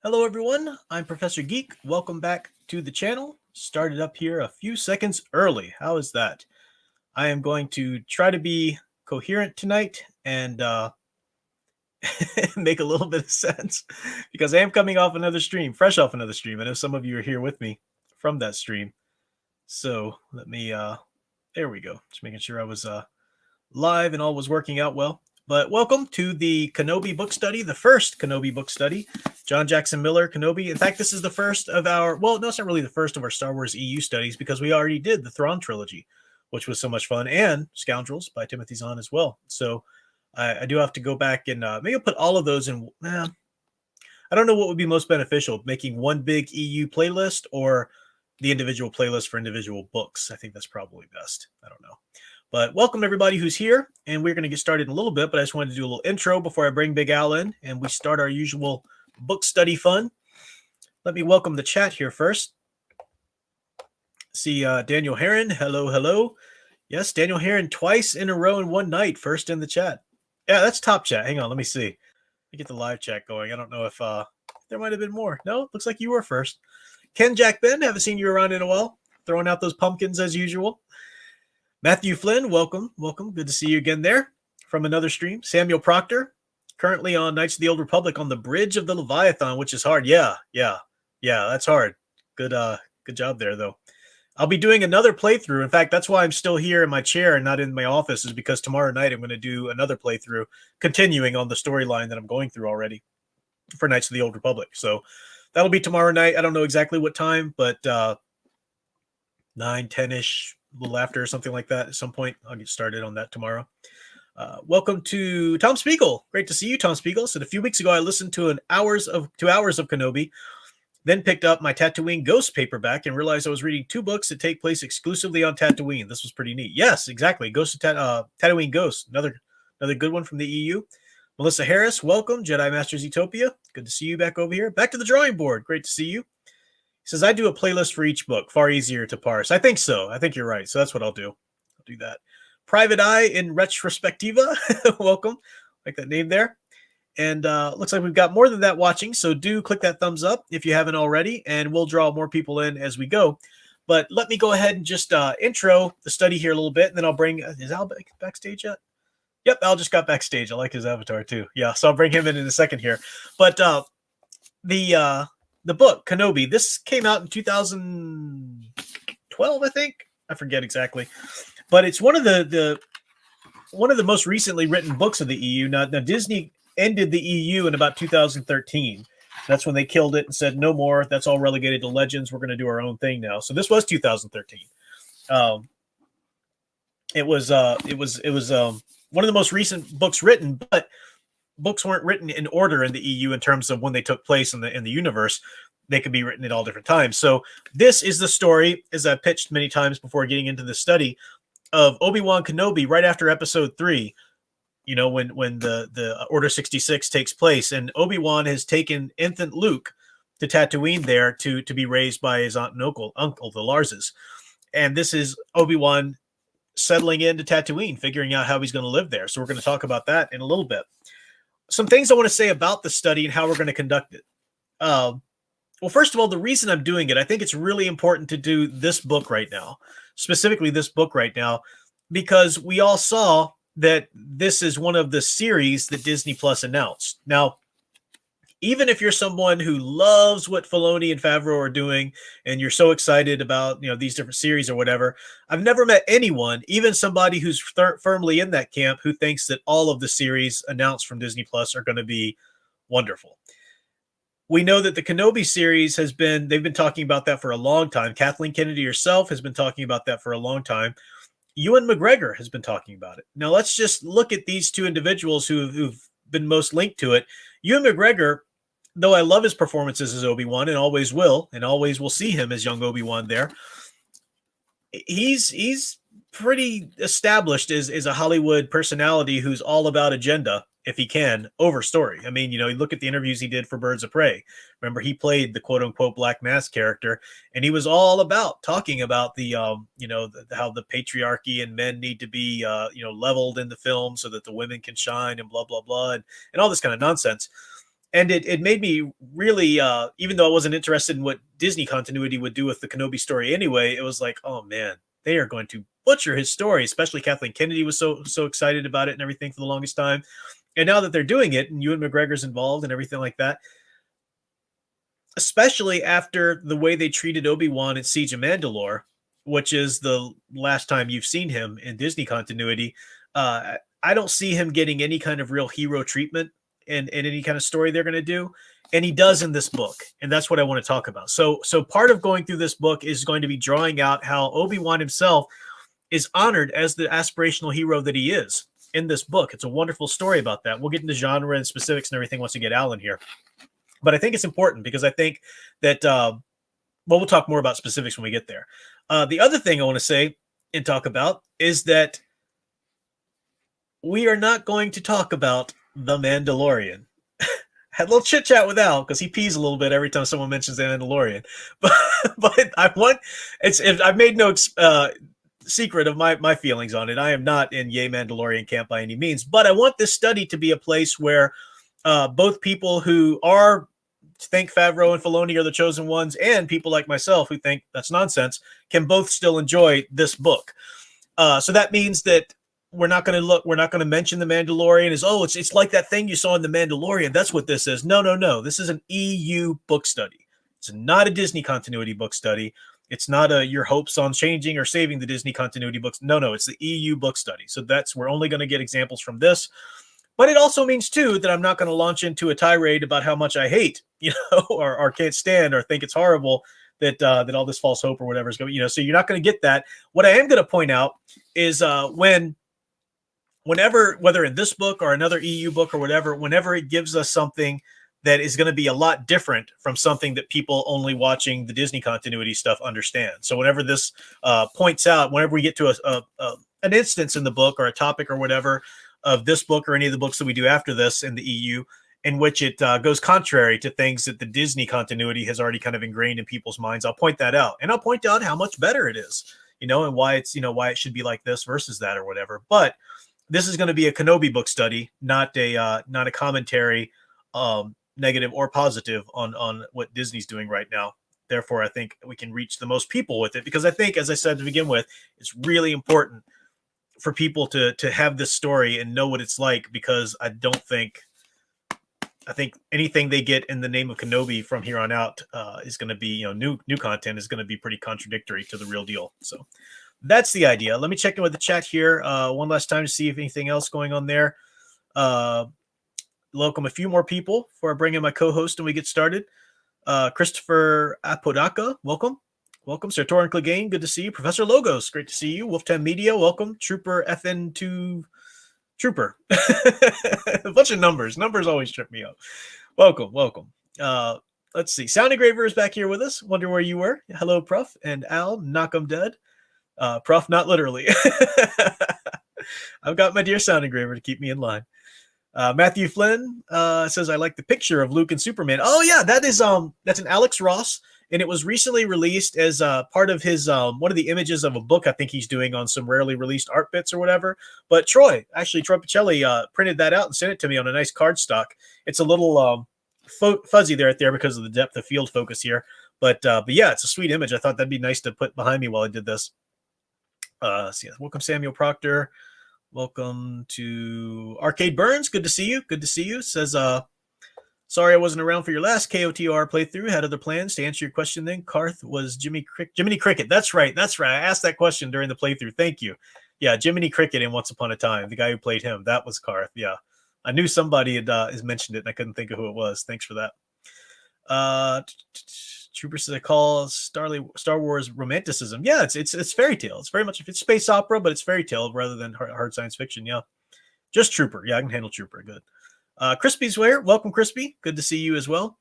Hello everyone, I'm Professor Geek. Welcome back to the channel. Started up here a few seconds early. How is that? I am going to try to be coherent tonight and make a little bit of sense because I am coming off another stream, fresh off another stream. I know some of you are here with me from that stream. So let me, there we go. Just making sure I was live and all was working out well. But welcome to the Kenobi book study, the first Kenobi book study. John Jackson Miller, Kenobi. In fact, this is the first of our, well, no, it's not really the first of our Star Wars EU studies because we already did the Thrawn trilogy, which was so much fun, and Scoundrels by Timothy Zahn as well. So I do have to go back and maybe I'll put all of those in. I don't know what would be most beneficial, making one big EU playlist or the individual playlist for individual books. I think that's probably best. I don't know. But welcome everybody who's here, and we're going to get started in a little bit, but I just wanted to do a little intro before I bring Big Al in, and we start our usual book study fun. Let me welcome the chat here first. See Daniel Heron. Hello, hello. Yes, Daniel Heron twice in a row in one night, first in the chat. Yeah, that's top chat. Hang on, let me see. Let me get the live chat going. I don't know if there might have been more. No, looks like you were first. Ken Jack Ben, haven't seen you around in a while. Throwing out those pumpkins as usual. Matthew Flynn, welcome. Welcome. Good to see you again there from another stream. Samuel Proctor, currently on Knights of the Old Republic on the Bridge of the Leviathan, which is hard. Yeah, that's hard. Good job there, though. I'll be doing another playthrough. In fact, that's why I'm still here in my chair and not in my office, is because tomorrow night I'm going to do another playthrough, continuing on the storyline that I'm going through already for Knights of the Old Republic. So that'll be tomorrow night. I don't know exactly what time, but 9, 10-ish, a little after or something like that. At some point, I'll get started on that tomorrow. Welcome to Tom Spiegel. Great to see you, Tom Spiegel. So a few weeks ago, I listened to 2 hours of Kenobi, then picked up my Tatooine Ghost paperback and realized I was reading 2 books that take place exclusively on Tatooine. This was pretty neat. Yes, exactly. Tatooine Ghost, another good one from the EU. Melissa Harris, welcome. Jedi Masters Utopia. Good to see you back over here. Back to the drawing board. Great to see you. He says, I do a playlist for each book. Far easier to parse. I think so. I think you're right. So that's what I'll do. I'll do that. Private Eye in Retrospectiva. Welcome. Like that name there. And looks like we've got more than that watching. So do click that thumbs up if you haven't already. And we'll draw more people in as we go. But let me go ahead and just intro the study here a little bit. And then I'll bring, is Al backstage yet? Yep, Al just got backstage. I like his avatar too. Yeah, so I'll bring him in a second here. But the book Kenobi, this came out in 2012, I think. I forget exactly, but it's one of the most recently written books of the EU. Now Disney ended the EU in about 2013. That's when they killed it and said no more. That's all relegated to Legends. We're going to do our own thing now. So this was 2013. It was one of the most recent books written, but books weren't written in order in the EU in terms of when they took place in the universe. They could be written at all different times. So this is the story, as I've pitched many times before getting into the study, of Obi-Wan Kenobi right after Episode 3. You know, when the Order 66 takes place, and Obi-Wan has taken infant Luke to Tatooine there to be raised by his aunt and uncle, the Larses. And this is Obi-Wan settling into Tatooine, figuring out how he's going to live there. So we're going to talk about that in a little bit. Some things I want to say about the study and how we're going to conduct it. Well, first of all, the reason I'm doing it, I think it's really important to do this book right now, specifically this book right now, because we all saw that this is one of the series that Disney Plus announced. Now, even if you're someone who loves what Filoni and Favreau are doing, and you're so excited about, you know, these different series or whatever, I've never met anyone, even somebody who's firmly in that camp, who thinks that all of the series announced from Disney Plus are going to be wonderful. We know that the Kenobi series they've been talking about that for a long time. Kathleen Kennedy herself has been talking about that for a long time. Ewan McGregor has been talking about it. Now let's just look at these 2 individuals who've been most linked to it. Ewan McGregor, though I love his performances as Obi-Wan and always will see him as young Obi-Wan there, he's pretty established as a Hollywood personality who's all about agenda, if he can, over story. I mean, you know, you look at the interviews he did for Birds of Prey. Remember, he played the quote-unquote Black Mask character, and he was all about talking about the, how the patriarchy and men need to be, leveled in the film so that the women can shine and blah, blah, blah, and all this kind of nonsense. and it made me really, even though I wasn't interested in what Disney continuity would do with the Kenobi story anyway, it was like, oh man, they are going to butcher his story. Especially Kathleen Kennedy was so excited about it and everything for the longest time. And now that they're doing it, and Ewan McGregor's involved and everything like that, especially after the way they treated Obi-Wan in Siege of Mandalore, which is the last time you've seen him in Disney continuity, I don't see him getting any kind of real hero treatment in any kind of story they're going to do. And he does in this book. And that's what I want to talk about. So part of going through this book is going to be drawing out how Obi-Wan himself is honored as the aspirational hero that he is in this book. It's a wonderful story about that. We'll get into genre and specifics and everything once we get Alan here. But I think it's important because I think that, well, we'll talk more about specifics when we get there. The other thing I want to say and talk about is that we are not going to talk about The Mandalorian. Had a little chit chat with Al because he pees a little bit every time someone mentions The Mandalorian. But I've made no secret of my feelings on it. I am not in Yay Mandalorian camp by any means, but I want this study to be a place where both people who think Favreau and Filoni are the chosen ones, and people like myself who think that's nonsense, can both still enjoy this book. So that means that we're not going to mention The Mandalorian as, oh, it's like that thing you saw in The Mandalorian. That's what this is. No. This is an EU book study. It's not a Disney continuity book study. It's not your hopes on changing or saving the Disney continuity books. No, it's the EU book study. So we're only going to get examples from this. But it also means, too, that I'm not going to launch into a tirade about how much I hate, or can't stand or think it's horrible that all this false hope or whatever is going, so you're not going to get that. What I am going to point out is whenever, whether in this book or another EU book or whatever, whenever it gives us something that is going to be a lot different from something that people only watching the Disney continuity stuff understand. So whenever this points out, whenever we get to an instance in the book or a topic or whatever of this book or any of the books that we do after this in the EU, in which it goes contrary to things that the Disney continuity has already kind of ingrained in people's minds, I'll point that out. And I'll point out how much better it is, and why it's, why it should be like this versus that or whatever. But this is going to be a Kenobi book study, not a commentary, negative or positive on what Disney's doing right now. Therefore, I think we can reach the most people with it, because I think, as I said to begin with, it's really important for people to have this story and know what it's like, because I think anything they get in the name of Kenobi from here on out is going to be, new content is going to be pretty contradictory to the real deal. So that's the idea. Let me check in with the chat here one last time to see if anything else going on there. Welcome a few more people before I bring in my co-host and we get started. Christopher Apodaca, welcome. Welcome, Sir Torin Clegane. Good to see you. Professor Logos, great to see you. Wolftown Media, welcome. Trooper FN2 Trooper. A bunch of numbers. Numbers always trip me up. Welcome. Let's see. Sound Engraver is back here with us. Wonder where you were. Hello, Prof. And Al, knock 'em dead. Prof, not literally. I've got my dear Sound Engraver to keep me in line. Matthew Flynn says, I like the picture of Luke and Superman. Oh, yeah, that's an Alex Ross. And it was recently released as part of his one of the images of a book I think he's doing on some rarely released art bits or whatever. But Troy Pacelli printed that out and sent it to me on a nice cardstock. It's a little fuzzy right there because of the depth of field focus here. But yeah, it's a sweet image. I thought that'd be nice to put behind me while I did this. So yeah, welcome Samuel Proctor. Welcome to Arcade Burns. Good to see you. Good to see you. Says, sorry I wasn't around for your last KOTR playthrough. Had other plans. To answer your question then, Karth was Jiminy Cricket. That's right. I asked that question during the playthrough. Thank you. Yeah, Jiminy Cricket in Once Upon a Time. The guy who played him. That was Karth. Yeah. I knew somebody had mentioned it and I couldn't think of who it was. Thanks for that. Trooper says I call Star Wars romanticism. Yeah, it's fairy tale. It's very much, if it's space opera, but it's fairy tale rather than hard science fiction. Yeah. Just Trooper. Yeah, I can handle Trooper. Good. Crispy's where? Welcome, Crispy. Good to see you as well.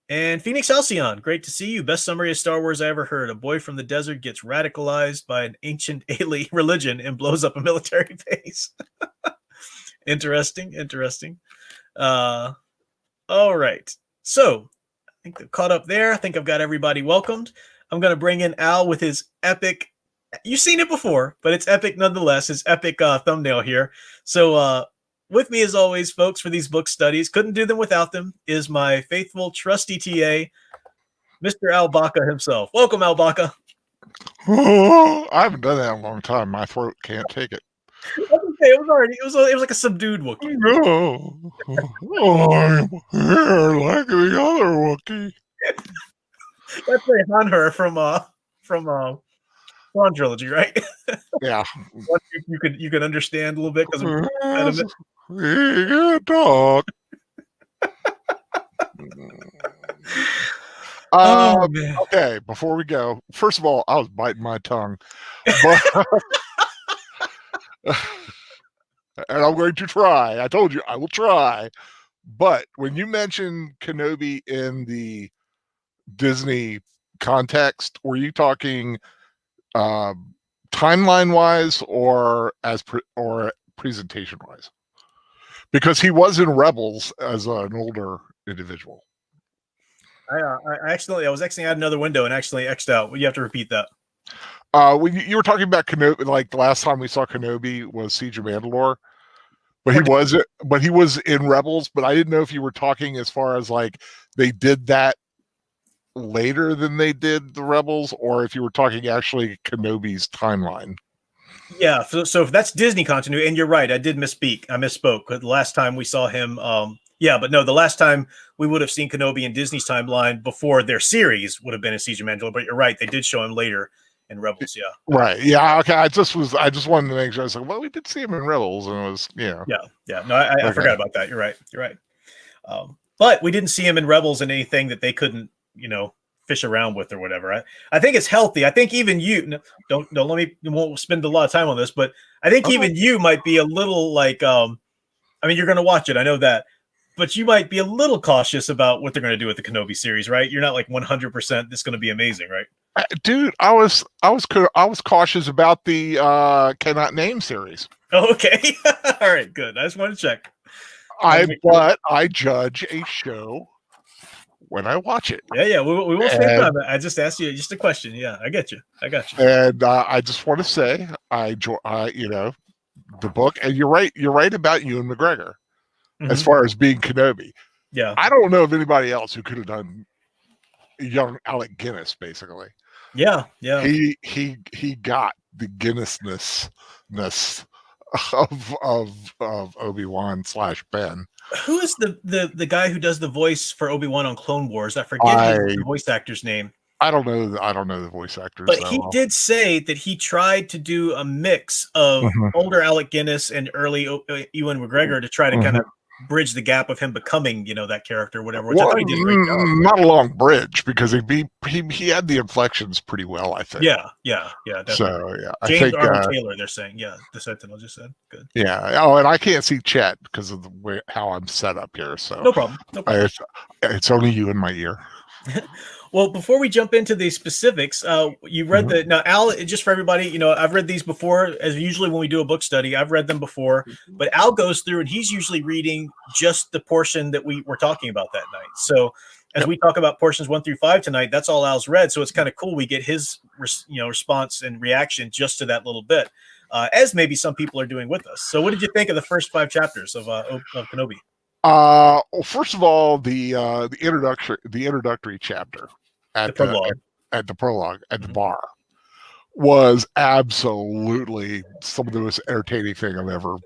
And Phoenix Halcyon, great to see you. Best summary of Star Wars I ever heard. A boy from the desert gets radicalized by an ancient alien religion and blows up a military base. Interesting. All right. So I think they're caught up there. I think I've got everybody welcomed. I'm going to bring in Al with his epic, you've seen it before, but it's epic nonetheless, his epic thumbnail here. So with me as always, folks, for these book studies, couldn't do them without them, is my faithful, trusty TA, Mr. Al-Baca himself. Welcome, Al-Baca. I haven't done that in a long time. My throat can't take it. It was like a subdued Wookiee. No, I'm here like the other Wookiee. That's a Hanher from Thrawn Trilogy, right? Yeah. you could understand a little bit because Yes, we can talk. Man. Okay, before we go, first of all, I was biting my tongue, but and I'm going to try. I told you I will try. But when you mention Kenobi in the Disney context, were you talking timeline wise or or presentation wise? Because he was in Rebels as an older individual. I was exiting out another window and actually X'd out. You have to repeat that. When you were talking about Kenobi, like the last time we saw Kenobi was Siege of Mandalore, but he was in Rebels. But I didn't know if you were talking as far as like they did that later than they did the Rebels, or if you were talking actually Kenobi's timeline. Yeah, so if that's Disney continuity, and you're right, I did misspeak. I misspoke. The last time we saw him, but no, the last time we would have seen Kenobi in Disney's timeline before their series would have been in Siege of Mandalore. But you're right, they did show him later in Rebels. Yeah, right. Yeah. Okay. I just wanted to make sure. I was like, well, we did see him in Rebels, and it was Yeah. No, I forgot about that. You're right. But we didn't see him in Rebels in anything that they couldn't, fish around with or whatever. I think it's healthy. I think even you don't let me won't spend a lot of time on this, but I think even you might be a little like you're going to watch it. I know that, but you might be a little cautious about what they're going to do with the Kenobi series, right? You're not like 100% this going to be amazing, right? Dude, I was cautious about the Cannot Name series. Oh, okay. All right, good. I just want to check. But I judge a show when I watch it. Yeah, we won't spend time. I just asked you just a question. Yeah, I got you. And I just want to say, the book, and you're right about Ewan McGregor as far as being Kenobi. Yeah, I don't know of anybody else who could have done young Alec Guinness, basically. Yeah. He got the Guinnessness of Obi-Wan / Ben. Who is the guy who does the voice for Obi-Wan on Clone Wars? I forget the voice actor's name. I don't know the voice actors. But he did say that he tried to do a mix of older Alec Guinness and early Ewan McGregor to try to kind of bridge the gap of him becoming, that character, whatever. Which I thought he did a great job. Not a long bridge because he had the inflections pretty well, I think. Yeah, definitely. So James Arnold Taylor, they're saying, the Sentinel just said, good. Yeah. Oh, and I can't see chat because of the way how I'm set up here. So no problem. It's only you in my ear. Well, before we jump into the specifics, you read now, Al, just for everybody, I've read these before, as usually when we do a book study, I've read them before, but Al goes through and he's usually reading just the portion that we were talking about that night. So as we talk about portions 1 through 5 tonight, that's all Al's read. So it's kind of cool. We get his, response and reaction just to that little bit, as maybe some people are doing with us. So what did you think of the first 5 chapters of Kenobi? Well, first of all, the introductory chapter at the prologue at the bar was absolutely some of the most entertaining thing I've ever.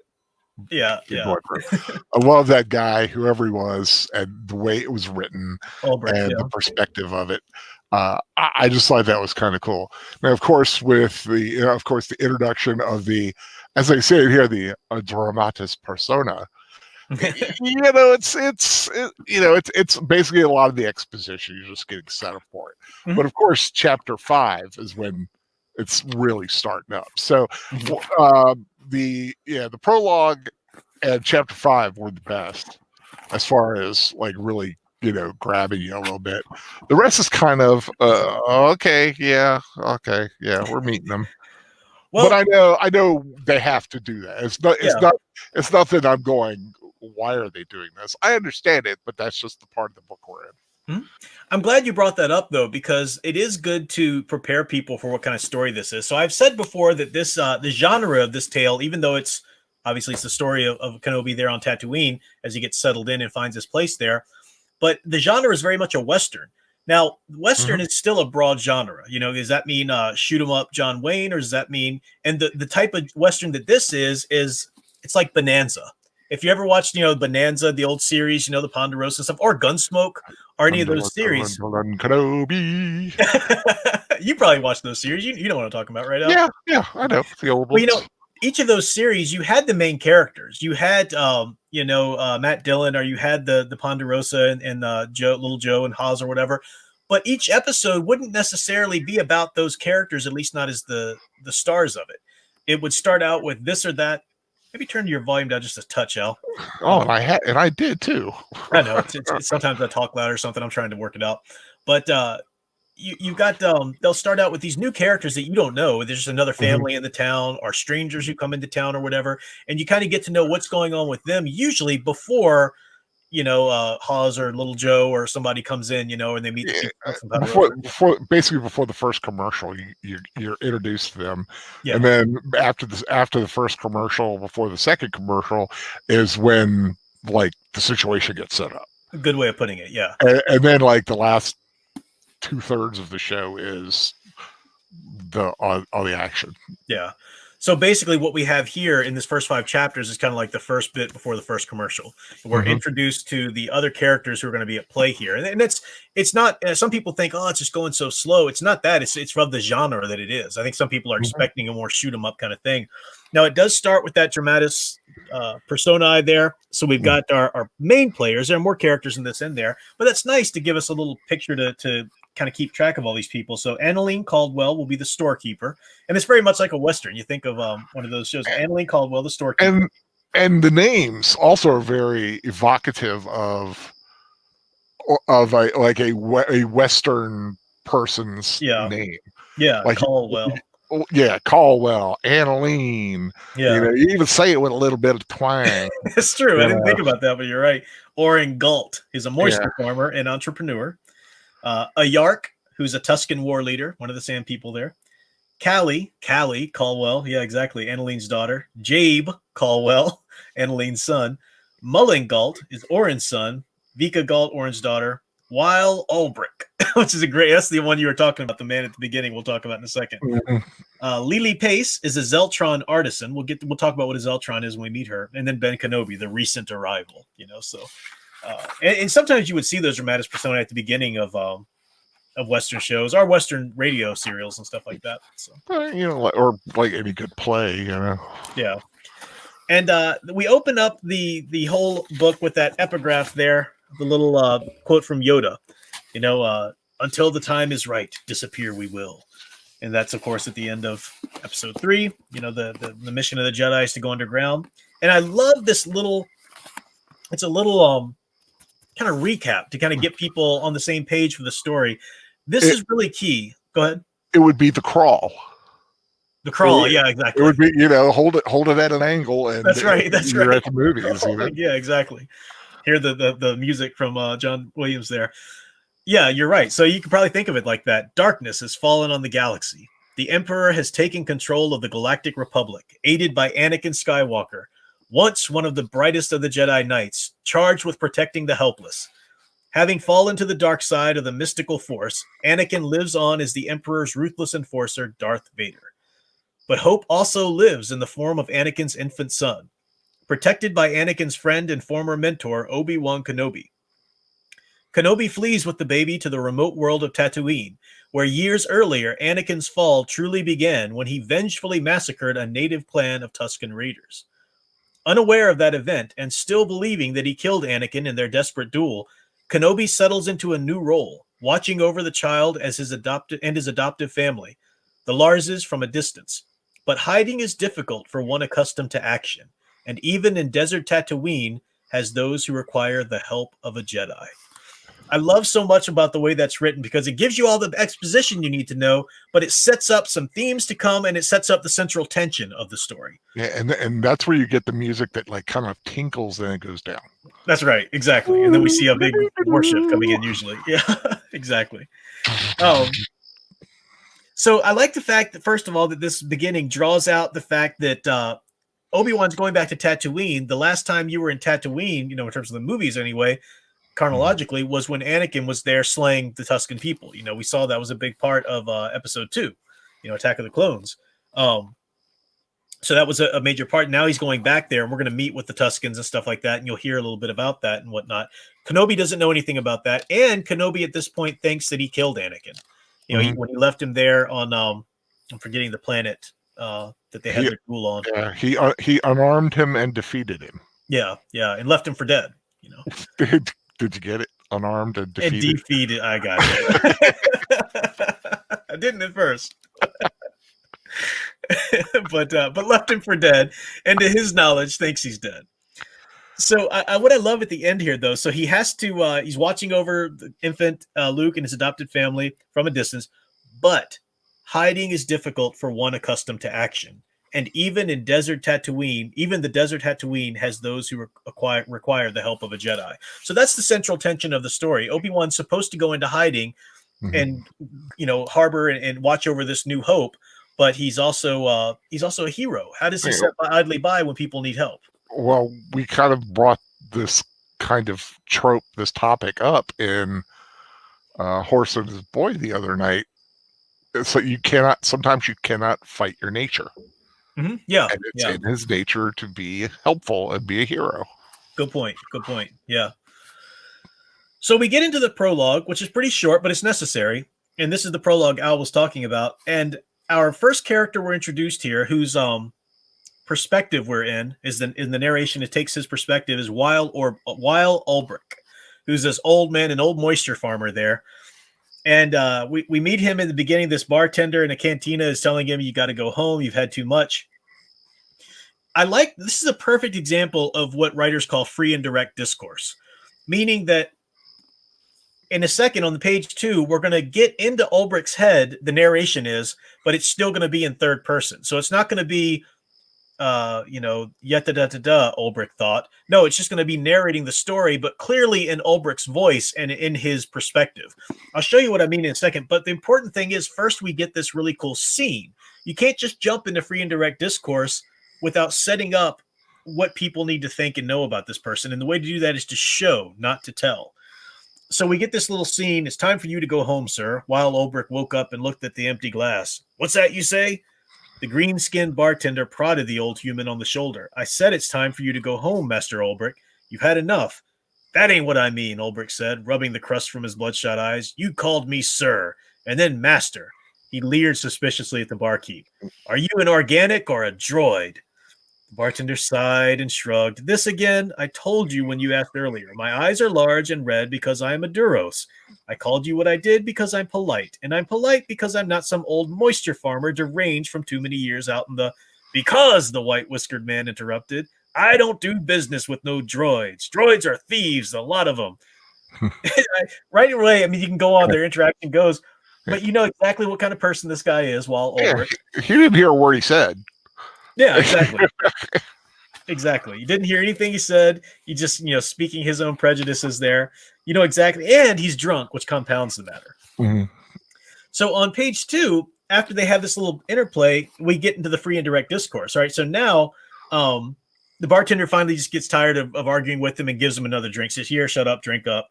Yeah. I love that guy, whoever he was, and the way it was written the perspective of it. I just thought that was kind of cool. Now, of course, with the introduction of the, as I say here, the dramatis persona. It's basically a lot of the exposition. You're just getting set up for it. But of course, chapter 5 is when it's really starting up. So the prologue and chapter 5 were the best as far as like really grabbing you a little bit. The rest is kind of we're meeting them. Well, but I know they have to do that. It's not that I'm going, why are they doing this? I understand it, but that's just the part of the book we're in. I'm glad you brought that up, though, because it is good to prepare people for what kind of story this is. So I've said before that this the genre of this tale, even though it's Obviously, it's the story of Kenobi there on Tatooine as he gets settled in and finds his place there. But the genre is very much a Western. Now, Western is still a broad genre. Does that mean shoot 'em up John Wayne, or does that mean, and the type of Western that this is it's like Bonanza. If you ever watched, Bonanza, the old series, the Ponderosa stuff, or Gunsmoke, or any of those series. Kenobi. You probably watched those series. You know what I'm talking about, right? Al? Yeah, I know the old ones. Well, each of those series, you had the main characters. You had, Matt Dillon, or you had the Ponderosa and Little Joe and Haas or whatever. But each episode wouldn't necessarily be about those characters, at least not as the stars of it. It would start out with this or that. Maybe turn your volume down just a touch, Al. Oh, and I did too. I know it's sometimes I talk loud or something. I'm trying to work it out, but you've got they'll start out with these new characters that you don't know. There's just another family in the town, or strangers who come into town or whatever, and you kind of get to know what's going on with them usually before Haas or Little Joe or somebody comes in, and they meet the people before the first commercial, you're introduced to them, and then after the first commercial, before the second commercial, is when like the situation gets set up. A good way of putting it, yeah. And then like the last 2/3 of the show is all the action. Yeah. So basically what we have here in this first 5 chapters is kind of like the first bit before the first commercial. We're introduced to the other characters who are going to be at play here. And it's not, some people think, oh, it's just going so slow. It's not that. It's from the genre that it is. I think some people are expecting a more shoot 'em up kind of thing. Now, it does start with that dramatis personae there. So we've got our main players. There are more characters in this in there. But that's nice to give us a little picture to kind of keep track of all these people. So Annelien Caldwell will be the storekeeper, and it's very much like a Western. You think of one of those shows, Annelien Caldwell, the storekeeper. And the names also are very evocative of a Western person's name. Yeah, like Caldwell. Yeah, Caldwell, Annelien. Yeah, you even say it with a little bit of twang. It's true. I didn't think about that, but you're right. Oren Galt is a moisture farmer and entrepreneur. A Yark, who's a Tuscan war leader, one of the Sand people there. Callie Caldwell, yeah, exactly, Annelien's daughter. Jabe Caldwell, Annelien's son. Mullen Galt is Oren's son. Vika Galt, Oren's daughter. Weil Ulbrich, which is that's the one you were talking about, the man at the beginning. We'll talk about in a second. Lily Pace is a Zeltron artisan. We'll talk about what a Zeltron is when we meet her. And then Ben Kenobi, the recent arrival. So. And sometimes you would see those dramatis personae at the beginning of Western shows or Western radio serials and stuff like that. So or like any good play, Yeah, and we open up the whole book with that epigraph there, the little quote from Yoda. Until the time is right, disappear we will. And that's, of course, at the end of episode 3. The mission of the Jedi is to go underground. And I love this little. It's a little kind of recap to kind of get people on the same page for the story. This is really key. Go ahead. It would be the crawl. The crawl, yeah, exactly. It would be, hold it at an angle, and that's right. You're at the movies. Yeah, exactly. Hear the music from John Williams there. Yeah, you're right. So you could probably think of it like that. Darkness has fallen on the galaxy. The Emperor has taken control of the Galactic Republic, aided by Anakin Skywalker, once one of the brightest of the Jedi Knights, charged with protecting the helpless. Having fallen to the dark side of the mystical force, Anakin lives on as the Emperor's ruthless enforcer, Darth Vader. But hope also lives in the form of Anakin's infant son, protected by Anakin's friend and former mentor, Obi-Wan Kenobi. Kenobi flees with the baby to the remote world of Tatooine, where years earlier Anakin's fall truly began when he vengefully massacred a native clan of Tusken Raiders. Unaware of that event and still believing that he killed Anakin in their desperate duel, Kenobi settles into a new role, watching over the child as his adoptive family, the Larses, from a distance. But hiding is difficult for one accustomed to action, and even in desert Tatooine has those who require the help of a Jedi. I love so much about the way that's written because it gives you all the exposition you need to know, but it sets up some themes to come, and it sets up the central tension of the story. Yeah, and that's where you get the music that like kind of tinkles, then it goes down. That's right, exactly. And then we see a big warship coming in usually. Yeah, exactly. So I like the fact that, first of all, that this beginning draws out the fact that Obi-Wan's going back to Tatooine. The last time you were in Tatooine, in terms of the movies anyway, chronologically, was when Anakin was there slaying the Tusken people. We saw that was a big part of episode 2, Attack of the Clones. So that was a major part. Now he's going back there, and we're going to meet with the Tuskens and stuff like that, and you'll hear a little bit about that and whatnot. Kenobi doesn't know anything about that, and Kenobi at this point thinks that he killed Anakin. When he left him there on, I'm forgetting the planet that they had their duel on. Yeah, he unarmed him and defeated him. Yeah, and left him for dead. Did you get it? Unarmed and defeated. And defeated. I got it. I didn't at first. but left him for dead, and to his knowledge thinks he's dead. So what I love at the end here, though, so he has to he's watching over the infant Luke and his adopted family from a distance, but hiding is difficult for one accustomed to action. And even in desert Tatooine, even the desert Tatooine has those who require the help of a Jedi. So that's the central tension of the story. Obi-Wan's supposed to go into hiding and harbor and watch over this new hope, but he's also a hero. How does he sit idly by when people need help? Well, we kind of brought this kind of trope, this topic up in Horse and His Boy the other night. So sometimes you cannot fight your nature. Mm-hmm. Yeah. And it's in his nature to be helpful and be a hero. Good point. Yeah. So we get into the prologue, which is pretty short, but it's necessary. And this is the prologue Al was talking about. And our first character we're introduced here, whose perspective we're in the narration, it takes his perspective, is Weil Ulbrich, who's this old man, an old moisture farmer there. And we meet him in the beginning. This bartender in a cantina is telling him, you got to go home. You've had too much. This is a perfect example of what writers call free and direct discourse, meaning that in a second on the page 2, we're going to get into Ulbrich's head. The narration is, but it's still going to be in third person. So it's not going to be, Ulbrich thought. No, it's just going to be narrating the story, but clearly in Ulbrich's voice and in his perspective. I'll show you what I mean in a second. But the important thing is, first we get this really cool scene. You can't just jump into free and direct discourse without setting up what people need to think and know about this person. And the way to do that is to show, not to tell. So we get this little scene. It's time for you to go home, sir. Weil Ulbrich woke up and looked at the empty glass. What's that you say? The green-skinned bartender prodded the old human on the shoulder. I said it's time for you to go home, Master Ulbrich. You've had enough. That ain't what I mean, Ulbrich said, rubbing the crust from his bloodshot eyes. You called me sir, and then master. He leered suspiciously at the barkeep. Are you an organic or a droid? The bartender sighed and shrugged. This again, I told you when you asked earlier. My eyes are large and red because I am a Duros. I called you what I did because I'm polite, and I'm polite because I'm not some old moisture farmer deranged from too many years out in the... Because, the white-whiskered man interrupted, I don't do business with no droids. Droids are thieves, a lot of them. Right away, I mean, you can go on, their interaction goes, but you know exactly what kind of person this guy is, Weil Ulbrich. He didn't hear a word he said. Yeah, exactly. Exactly. You didn't hear anything he said. You just, speaking his own prejudices there. You know exactly. And he's drunk, which compounds the matter. Mm-hmm. So on page 2, after they have this little interplay, we get into the free and direct discourse. All right. So now the bartender finally just gets tired of arguing with him and gives him another drink. Says, here, shut up, drink up.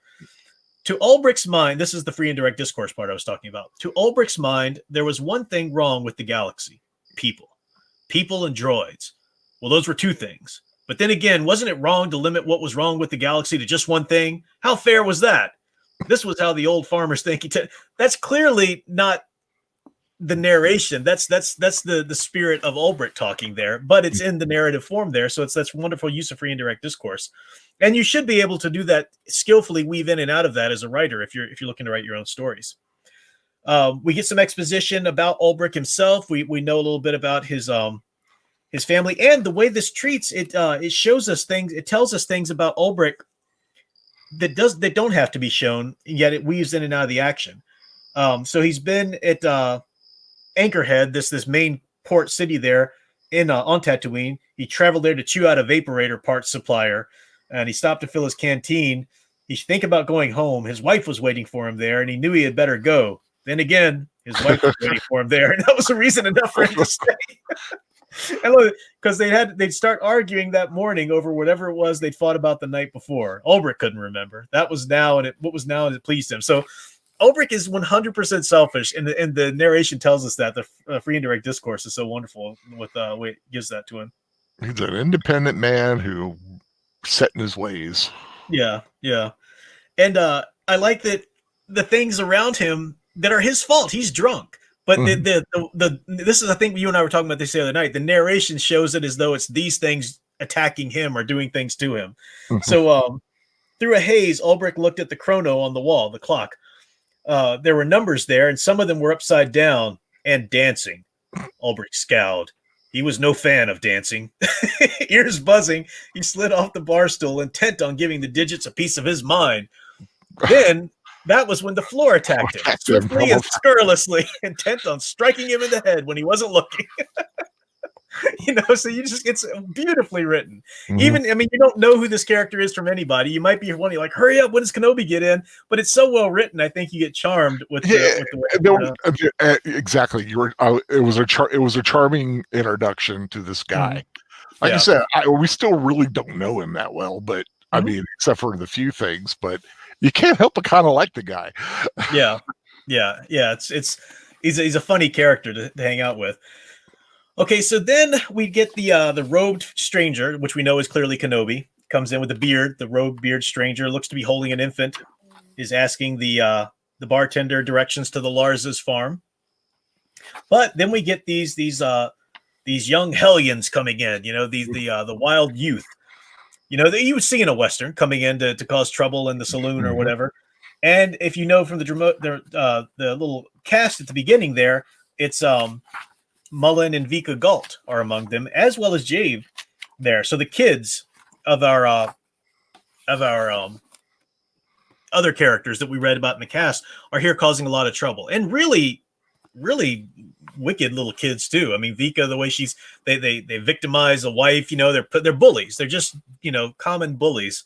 To Ulbrich's mind, this is the free and direct discourse part I was talking about. To Ulbrich's mind, there was one thing wrong with the galaxy. People and droids. Well, those were two things. But then again, wasn't it wrong to limit what was wrong with the galaxy to just one thing? How fair was that? This was how the old farmers think. That's clearly not the narration. That's the spirit of Ulbrich talking there, but it's in the narrative form there. So that's wonderful use of free and direct discourse. And you should be able to do that skillfully, weave in and out of that as a writer if you're looking to write your own stories. We get some exposition about Ulbrich himself. We know a little bit about his family, and the way this treats it. It shows us things. It tells us things about Ulbrich that don't have to be shown, and yet it weaves in and out of the action. So he's been at Anchorhead, this main port city there on Tatooine. He traveled there to chew out a vaporator parts supplier, and he stopped to fill his canteen. He should think about going home. His wife was waiting for him there, and he knew he had better go. Then again, his wife was waiting for him there, and that was a reason enough for him to stay. Because they'd start arguing that morning over whatever it was they'd fought about the night before. Ulbrich couldn't remember. That was now, and what was now, and it pleased him. So Ulbrich is 100% selfish, and the narration tells us that the free and direct discourse is so wonderful with the way it gives that to him. He's an independent man who set in his ways. Yeah, yeah. And I like that the things around him that are his fault. He's drunk. But this is, I think you and I were talking about this the other night. The narration shows it as though it's these things attacking him or doing things to him. So through a haze, Ulbrich looked at the chrono on the wall, the clock. There were numbers there, and some of them were upside down and dancing. Ulbrich scowled. He was no fan of dancing. Ears buzzing, he slid off the bar stool, intent on giving the digits a piece of his mind. Then that was when the floor attacked him, swiftly and scurrilously, intent on striking him in the head when he wasn't looking. So it's beautifully written. Even, I mean, you don't know who this character is from anybody. You might be wondering, like, hurry up, when does Kenobi get in? But it's so well written, I think you get charmed with the way exactly. It was a charming introduction to this guy. Like I said, we still really don't know him that well, but I mean, except for the few things, but you can't help but kind of like the guy. Yeah. He's a funny character to hang out with. Okay, so then we get the robed stranger, which we know is clearly Kenobi. Comes in with a beard. The robed beard stranger looks to be holding an infant. Is asking the bartender directions to the Lars's farm. But then we get these young hellions coming in. The wild youth. That you would see in a Western coming in to cause trouble in the saloon or whatever. And if you know from the little cast at the beginning there, it's Mullen and Vika Galt are among them, as well as Jave there. So the kids of our other characters that we read about in the cast are here causing a lot of trouble, and really, really wicked little kids too. I mean, Vika, the way they victimize a wife. They're bullies. They're just common bullies,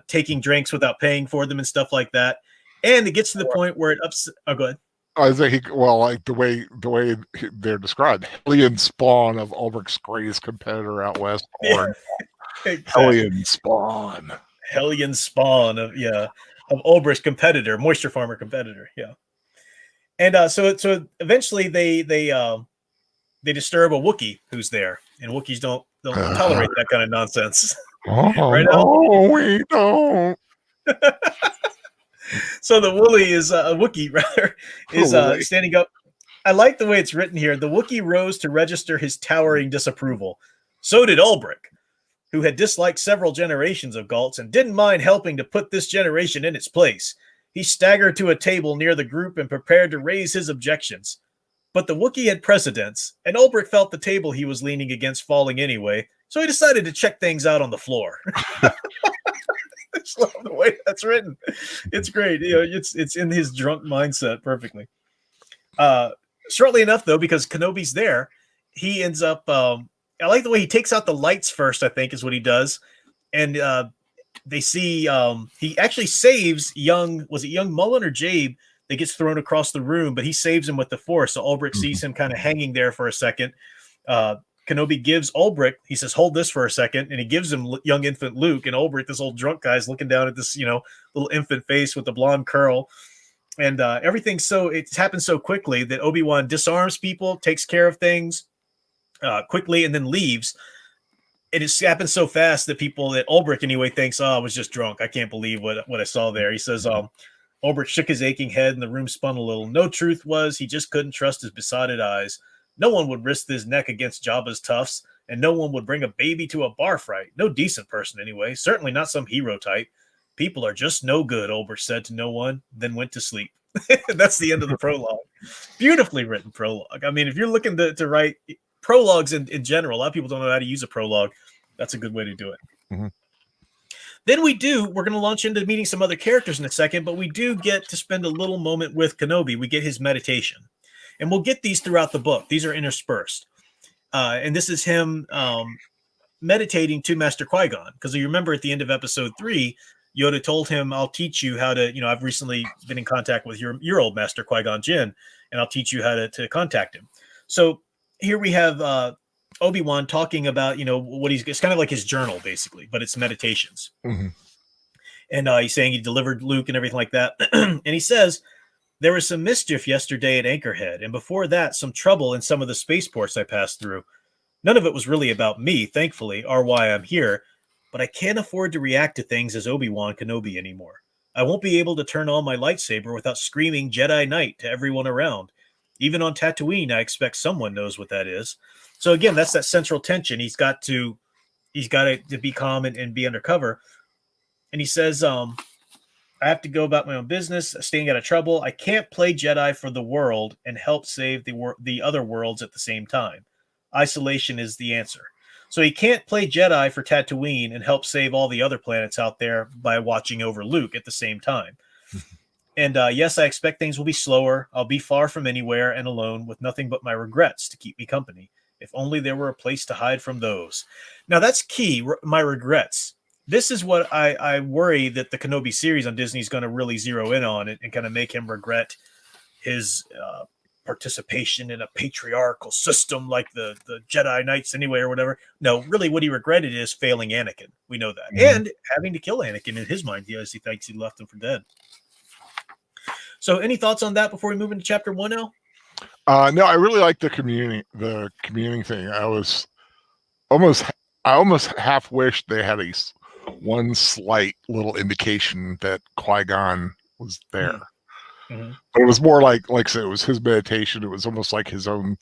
taking drinks without paying for them and stuff like that. And it gets to the point where it ups. Oh, go ahead. I think, like the way they're described, Hellion spawn of Ulbrich's greatest competitor out west. Oren Galt. Exactly. Hellion spawn of Ulbrich's competitor, moisture farmer competitor. Yeah. And so eventually they disturb a Wookiee who's there, and Wookiees don't tolerate that kind of nonsense. Right no, we don't. So the Wookiee is standing up. I like the way it's written here. The Wookiee rose to register his towering disapproval. So did Ulbrich, who had disliked several generations of Galts and didn't mind helping to put this generation in its place. He staggered to a table near the group and prepared to raise his objections. But the Wookiee had precedence, and Ulbrich felt the table he was leaning against falling anyway, so he decided to check things out on the floor. I just love the way that's written. It's great. It's in his drunk mindset perfectly. Shortly enough, though, because Kenobi's there, he ends up. I like the way he takes out the lights first. I think is what he does, and they see he actually saves young Mullen or Jabe that gets thrown across the room, but he saves him with the Force. So Ulbrich sees him kind of hanging there for a second. Kenobi gives Ulbrich, he says, hold this for a second, and he gives him young infant Luke, and Ulbrich, this old drunk guy, is looking down at this, little infant face with the blonde curl, and it's happened so quickly that Obi-Wan disarms people, takes care of things quickly, and then leaves. It has happened so fast that Ulbrich anyway thinks, I was just drunk. I can't believe what I saw there. He says, Ulbrich shook his aching head, and the room spun a little. No, truth was, he just couldn't trust his besotted eyes. No one would risk his neck against Jabba's toughs, and no one would bring a baby to a bar fight. No decent person, anyway. Certainly not some hero type. People are just no good, Ulbrich said to no one, then went to sleep. That's the end of the prologue. Beautifully written prologue. I mean, if you're looking to write prologues in general, a lot of people don't know how to use a prologue. That's a good way to do it. Mm-hmm. Then we're going to launch into meeting some other characters in a second, but we do get to spend a little moment with Kenobi. We get his meditation. And we'll get these throughout the book. These are interspersed. And this is him meditating to Master Qui-Gon. Because you remember at the end of episode 3, Yoda told him, I'll teach you how to, I've recently been in contact with your old master, Qui-Gon Jinn, and I'll teach you how to contact him. So here we have Obi-Wan talking about, what it's kind of like his journal basically, but it's meditations. Mm-hmm. And he's saying he delivered Luke and everything like that. And he says, there was some mischief yesterday at Anchorhead, and before that, some trouble in some of the spaceports I passed through. None of it was really about me, thankfully, or why I'm here, but I can't afford to react to things as Obi-Wan Kenobi anymore. I won't be able to turn on my lightsaber without screaming Jedi Knight to everyone around. Even on Tatooine, I expect someone knows what that is. So again, that's that central tension. He's got to be calm and be undercover. And he says, I have to go about my own business, staying out of trouble. I can't play Jedi for the world and help save the other worlds at the same time. Isolation is the answer. So he can't play Jedi for Tatooine and help save all the other planets out there by watching over Luke at the same time. And yes, I expect things will be slower. I'll be far from anywhere and alone with nothing but my regrets to keep me company. If only there were a place to hide from those. Now that's key, my regrets. This is what I worry that the Kenobi series on Disney is going to really zero in on and kind of make him regret his participation in a patriarchal system like the Jedi Knights anyway or whatever. No, really what he regretted is failing Anakin. We know that. Mm-hmm. And having to kill Anakin in his mind, he thinks he left him for dead. So any thoughts on that before we move into chapter 1 now? No, I really like the communing thing. I almost half wished they had one slight little indication that Qui-Gon was there. Mm-hmm. But it was more like I said, it was his meditation. It was almost like his own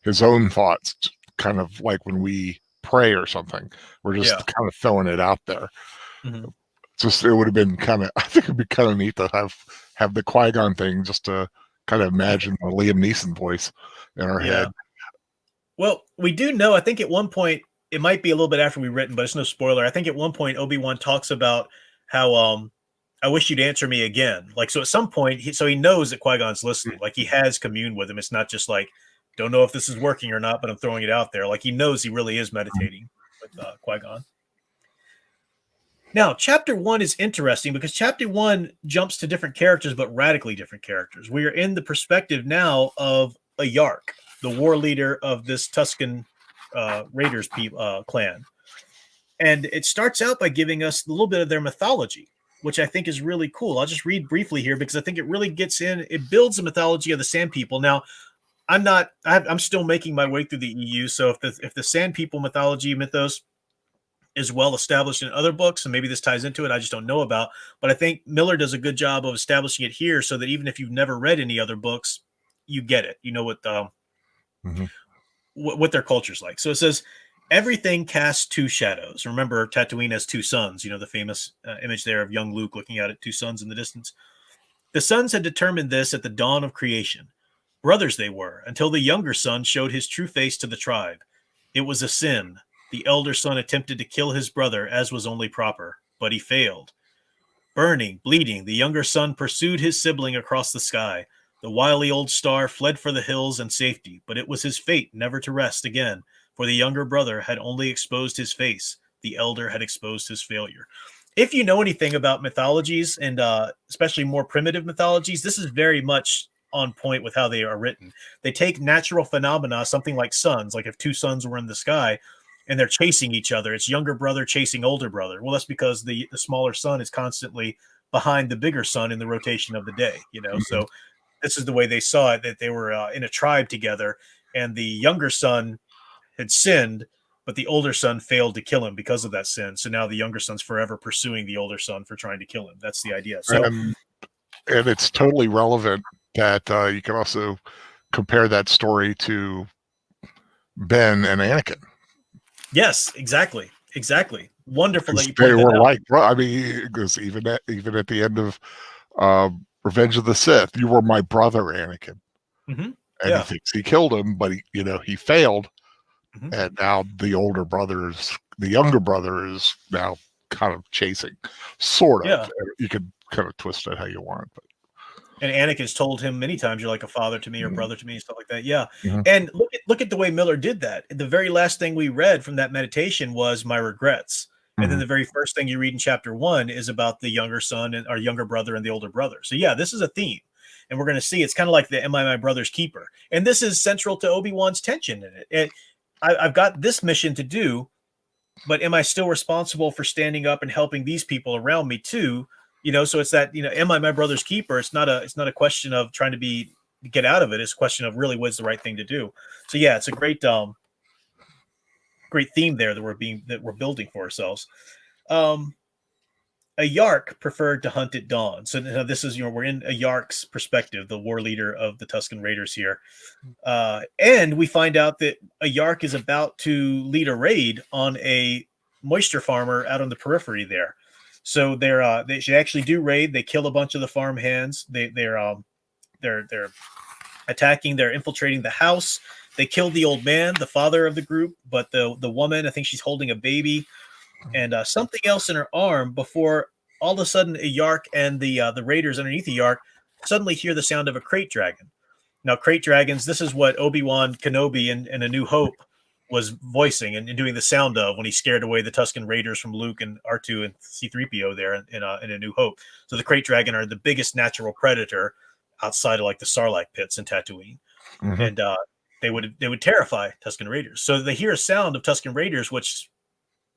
thoughts, kind of like when we pray or something. We're just kind of throwing it out there. Mm-hmm. It would have been I think it'd be kind of neat to have the Qui-Gon thing, just to kind of imagine the Liam Neeson voice in our head. Well, we do know, I think at one point, it might be a little bit after we've written, but it's no spoiler. I think at one point, Obi-Wan talks about how, I wish you'd answer me again. Like, so at some point, he knows that Qui-Gon's listening. Like, he has communed with him. It's not just like, don't know if this is working or not, but I'm throwing it out there. Like, he knows he really is meditating with Qui-Gon. Now, chapter 1 is interesting because chapter 1 jumps to different characters, but radically different characters. We are in the perspective now of a Yark, the war leader of this Tusken Raiders clan. And it starts out by giving us a little bit of their mythology, which I think is really cool. I'll just read briefly here because I think it really it builds the mythology of the Sand People. Now, I'm still making my way through the EU, so if the Sand People mythos is well established in other books, and maybe this ties into it, I just don't know about. But I think Miller does a good job of establishing it here so that even if you've never read any other books, you get it. You know what their culture's like. So it says, everything casts two shadows. Remember, Tatooine has two suns, the famous image there of young Luke looking out at two suns in the distance. The suns had determined this at the dawn of creation. Brothers they were, until the younger son showed his true face to the tribe. It was a sin. The elder son attempted to kill his brother, as was only proper, but he failed. Burning, bleeding, the younger son pursued his sibling across the sky. The wily old star fled for the hills and safety, but it was his fate never to rest again, for the younger brother had only exposed his face. The elder had exposed his failure. If you know anything about mythologies, and especially more primitive mythologies, this is very much on point with how they are written. They take natural phenomena, something like suns, like if two suns were in the sky, and they're chasing each other. It's younger brother chasing older brother. Well, that's because the smaller sun is constantly behind the bigger sun in the rotation of the day, Mm-hmm. So this is the way they saw it, that they were in a tribe together, and the younger son had sinned, but the older son failed to kill him because of that sin. So now the younger son's forever pursuing the older son for trying to kill him. That's the idea. So, and it's totally relevant that you can also compare that story to Ben and Anakin. Yes, exactly. Wonderful that you they were like, bro. I mean, because even at the end of Revenge of the Sith, you were my brother, Anakin, and he thinks he killed him, but he failed, and now the younger brother is now kind of chasing, sort of. Yeah. You can kind of twist it how you want, but. And Anakin's told him many times, "You're like a father to me, or brother to me," and stuff like that. Yeah. Mm-hmm. And look at the way Miller did that. The very last thing we read from that meditation was my regrets. Mm-hmm. And then the very first thing you read in chapter 1 is about the younger son and our younger brother and the older brother. So yeah, this is a theme. And we're going to see it's kind of like the "Am I my brother's keeper?" And this is central to Obi-Wan's tension in it. I've got this mission to do, but am I still responsible for standing up and helping these people around me too? So it's that, am I my brother's keeper? It's not a question of trying to get out of it. It's a question of really what's the right thing to do. So yeah, it's a great theme there that we're building for ourselves. A Yark preferred to hunt at dawn. So this is, we're in a Yark's perspective, the war leader of the Tusken Raiders here. And we find out that a Yark is about to lead a raid on a moisture farmer out on the periphery there. So they should actually do raid. They kill a bunch of the farm hands. They're attacking. They're infiltrating the house. They killed the old man, the father of the group, but the woman, I think she's holding a baby and something else in her arm before all of a sudden a Yark and the raiders underneath the Yark suddenly hear the sound of a crate dragon. Now, crate dragons, this is what Obi-Wan Kenobi in A New Hope was voicing and doing the sound of when he scared away the Tusken Raiders from Luke and R2 and C-3PO there in A New Hope. So the crate dragon are the biggest natural predator outside of like the Sarlacc pits in Tatooine. Mm-hmm. And they would terrify Tusken Raiders. So they hear a sound of Tusken Raiders, which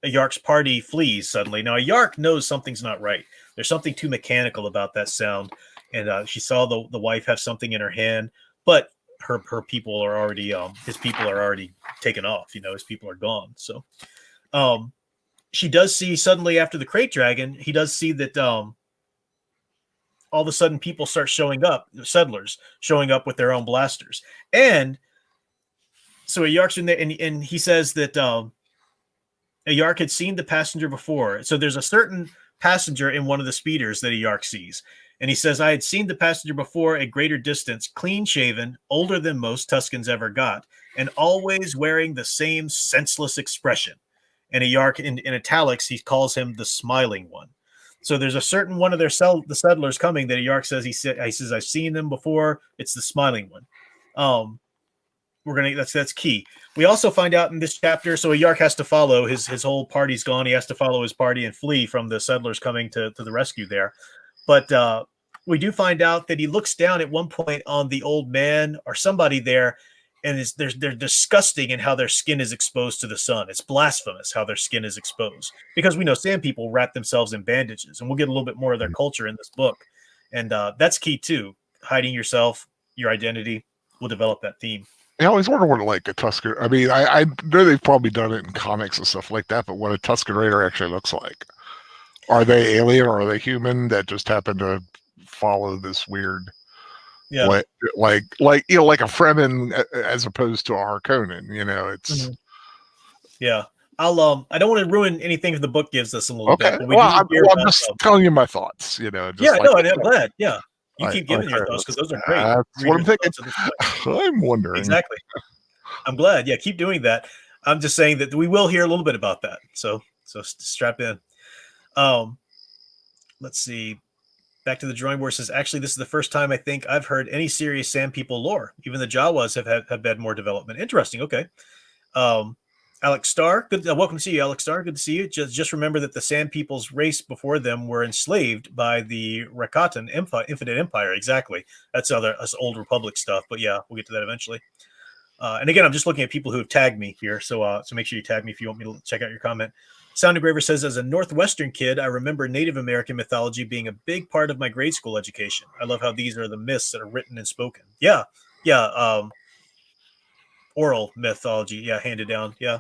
a Yark's party flees suddenly. Now, a Yark knows something's not right. There's something too mechanical about that sound. And she saw the wife have something in her hand, but her people are already his people are already taken off. His people are gone. So she does see suddenly after the crate dragon, he does see that all of a sudden people start showing up, settlers showing up with their own blasters. And so a Yark's in there, and he says that a Yark had seen the passenger before. So there's a certain passenger in one of the speeders that a Yark sees. And he says, I had seen the passenger before at greater distance, clean-shaven, older than most Tuskens ever got, and always wearing the same senseless expression. And a Yark, in italics, he calls him the smiling one. So there's a certain one of the settlers coming that a Yark says, he says, I've seen them before. It's the smiling one. That's key. We also find out in this chapter, so a Yark has to follow his whole party's gone. He has to follow his party and flee from the settlers coming to the rescue there. But we do find out that he looks down at one point on the old man or somebody there, and they're disgusting in how their skin is exposed to the sun. It's blasphemous how their skin is exposed, because we know Sand people wrap themselves in bandages, and we'll get a little bit more of their culture in this book. And that's key too. Hiding yourself, your identity, will develop that theme. I always wonder what like a Tusken. I mean, I know they've probably done it in comics and stuff like that, but what a Tusken Raider actually looks like. Are they alien or are they human that just happen to follow this weird, like like a Fremen as opposed to a Harkonnen? It's yeah. I don't want to ruin anything the book gives us a little bit. But I'm just telling you my thoughts. I'm glad. Yeah. You keep giving your thoughts because those are great. That's what I'm thinking. I'm wondering. Exactly. I'm glad. Yeah, keep doing that. I'm just saying that we will hear a little bit about that. So strap in. Let's see. Back to the drawing board says, actually, this is the first time I think I've heard any serious Sand people lore. Even the Jawas have had more development. Interesting. Okay. Alex Starr, good. Welcome to see you, Alex Starr. Good to see you. Just remember that the Sand people's race before them were enslaved by the Rakatan Infinite Empire. Exactly. That's old Republic stuff. But yeah, we'll get to that eventually. And again, I'm just looking at people who have tagged me here. So make sure you tag me if you want me to check out your comment. Sound Engraver says, as a Northwestern kid, I remember Native American mythology being a big part of my grade school education. I love how these are the myths that are written and spoken. Yeah. Oral mythology. Yeah. Handed down. Yeah.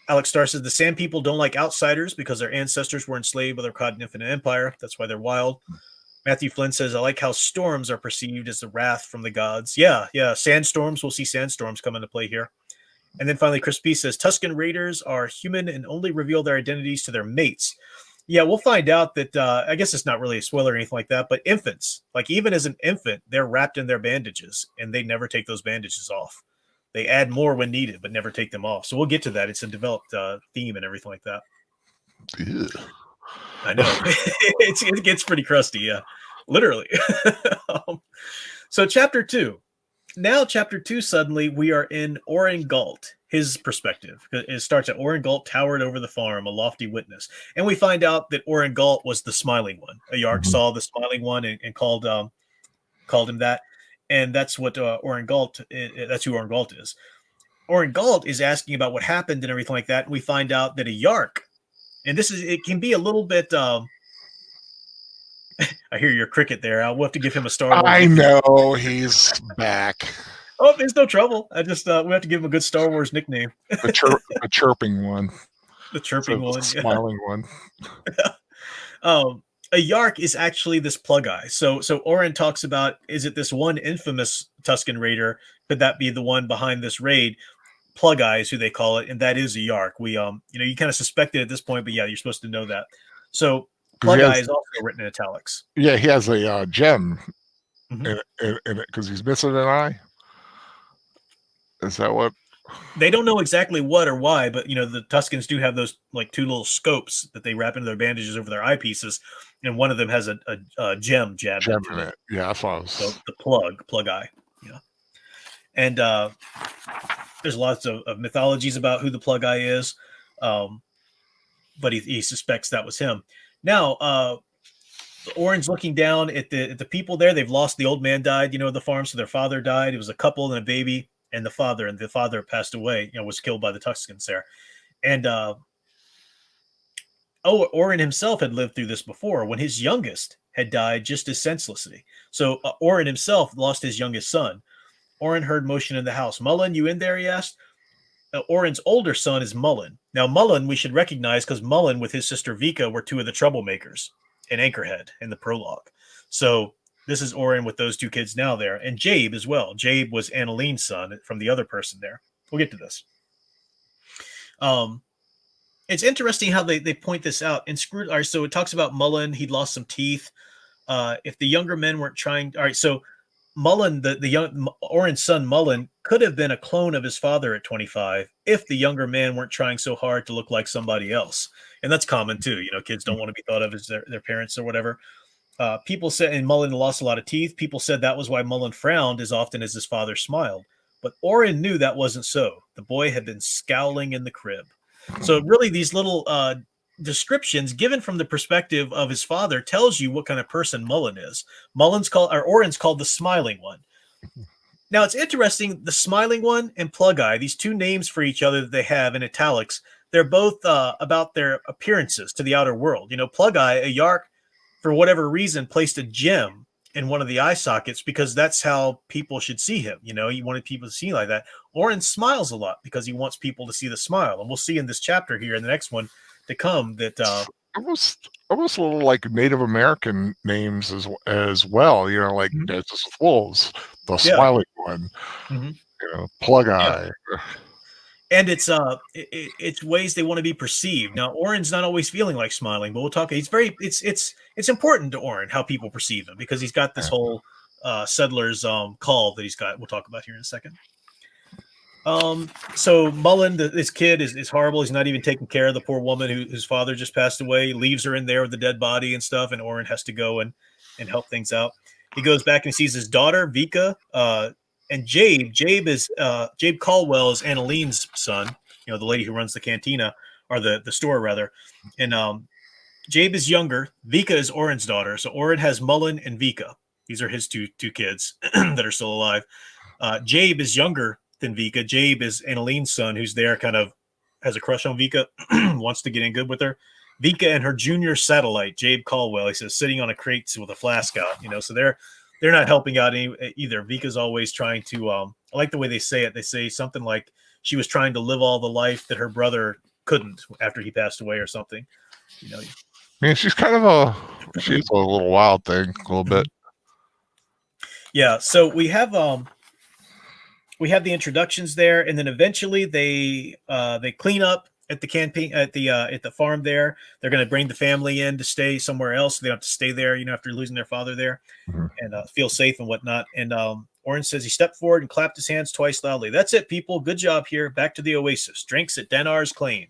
Alex Starr says, the Sand people don't like outsiders because their ancestors were enslaved by the Rakatan Infinite Empire. That's why they're wild. Matthew Flynn says, I like how storms are perceived as the wrath from the gods. Yeah. Sandstorms. We'll see sandstorms come into play here. And then finally, Chris P says, Tusken Raiders are human and only reveal their identities to their mates. Yeah, we'll find out that, I guess it's not really a spoiler or anything like that, but infants, like even as an infant, they're wrapped in their bandages and they never take those bandages off. They add more when needed, but never take them off. So we'll get to that. It's a developed theme and everything like that. Yeah. I know. It gets pretty crusty. Yeah, literally. So chapter 2. Now, chapter 2, suddenly we are in Oren Galt, his perspective. It starts at Oren Galt towered over the farm, a lofty witness. And we find out that Oren Galt was the smiling one. A Yark saw the smiling one and called him that. And that's what Oren Galt, that's who Oren Galt is. Oren Galt is asking about what happened and everything like that, and we find out that a Yark, and it can be a little bit. I hear your cricket there. We'll have to give him a Star Wars I nickname. know he's back. Oh, there's no trouble. I just we have to give him a good Star Wars nickname. The chirping one. The chirping The one, smiling one. A Yark is actually this plug eye. So Oren talks about, is it this one infamous Tusken Raider? Could that be the one behind this raid? Plug eye is who they call it, and that is a Yark. We you kind of suspect it at this point, but yeah, you're supposed to know that. So plug eye is also written in italics. Yeah, he has a gem Mm-hmm. in it because he's missing an eye. Is that what? They don't know exactly what or why, but the Tuskens do have those like two little scopes that they wrap into their bandages over their eyepieces, and one of them has a gem jabbed into it. Yeah, that's what I was. So the plug eye. Yeah, and there's lots of mythologies about who the plug eye is, but he suspects that was him. Now, Oren's looking down at the people there. They've lost, the old man died, the farm, so their father died. It was a couple and a baby. And the father passed away, was killed by the Tuskens there. And Oren himself had lived through this before when his youngest had died just as senselessly. So Oren himself lost his youngest son. Oren heard motion in the house. Mullen, you in there? He asked. Oren's older son is Mullen. Now, Mullen we should recognize because Mullen with his sister Vika were two of the troublemakers in Anchorhead in the prologue. So this is Oren with those two kids now there. And Jabe as well. Jabe was Annelien's son from the other person there. We'll get to this. It's interesting how they point this out. And so it talks about Mullen. He'd lost some teeth. If the younger men weren't trying. All right, so Mullen, the young Oren's son Mullen, could have been a clone of his father at 25 if the younger man weren't trying so hard to look like somebody else. And that's common too. Kids don't want to be thought of as their parents or whatever. People said, and Mullen lost a lot of teeth. People said that was why Mullen frowned as often as his father smiled. But Oren knew that wasn't so. The boy had been scowling in the crib. So really, these little descriptions given from the perspective of his father tells you what kind of person Mullen is. Oren's called the smiling one. Now it's interesting, the smiling one and plug eye, these two names for each other that they have in italics, they're both about their appearances to the outer world. Plug eye, a Yark, for whatever reason, placed a gem in one of the eye sockets because that's how people should see him. He wanted people to see like that. Oren smiles a lot because he wants people to see the smile. And we'll see in this chapter here in the next one to come that almost a little like Native American names as well. Like Dances with Wolves, the smiling one, plug eye. Yeah. And it's ways they want to be perceived. Now, Oren's not always feeling like smiling, but we'll talk. It's important to Oren how people perceive him because he's got this whole settler's call that he's got. We'll talk about here in a second. So Mullen, this kid is horrible. He's not even taking care of the poor woman whose father just passed away. He leaves her in there with the dead body and stuff, and Oren has to go and help things out. He goes back and sees his daughter Vika. And Jabe Caldwell is Annelien's son, the lady who runs the cantina or the store rather. And Jabe is younger. Vika is Oren's daughter. So Oren has Mullen and Vika. These are his two kids that are still alive. Jabe is younger than Vika. Jabe is Annelien's son, who's there, kind of has a crush on Vika, wants to get in good with her. Vika and her junior satellite, Jabe Caldwell, he says, sitting on a crate with a flask out. So they're not helping out either. Vika's always trying to, I like the way they say it. They say something like she was trying to live all the life that her brother couldn't after he passed away or something. She's kind of she's a little wild thing, a little bit. Yeah. So we have the introductions there, and then eventually they clean up at the campaign at the farm there. They're going to bring the family in to stay somewhere else. So they don't have to stay there, after losing their father there, and feel safe and whatnot. And Oren says he stepped forward and clapped his hands twice loudly. That's it, people. Good job here. Back to the Oasis. Drinks at Denar's Claim.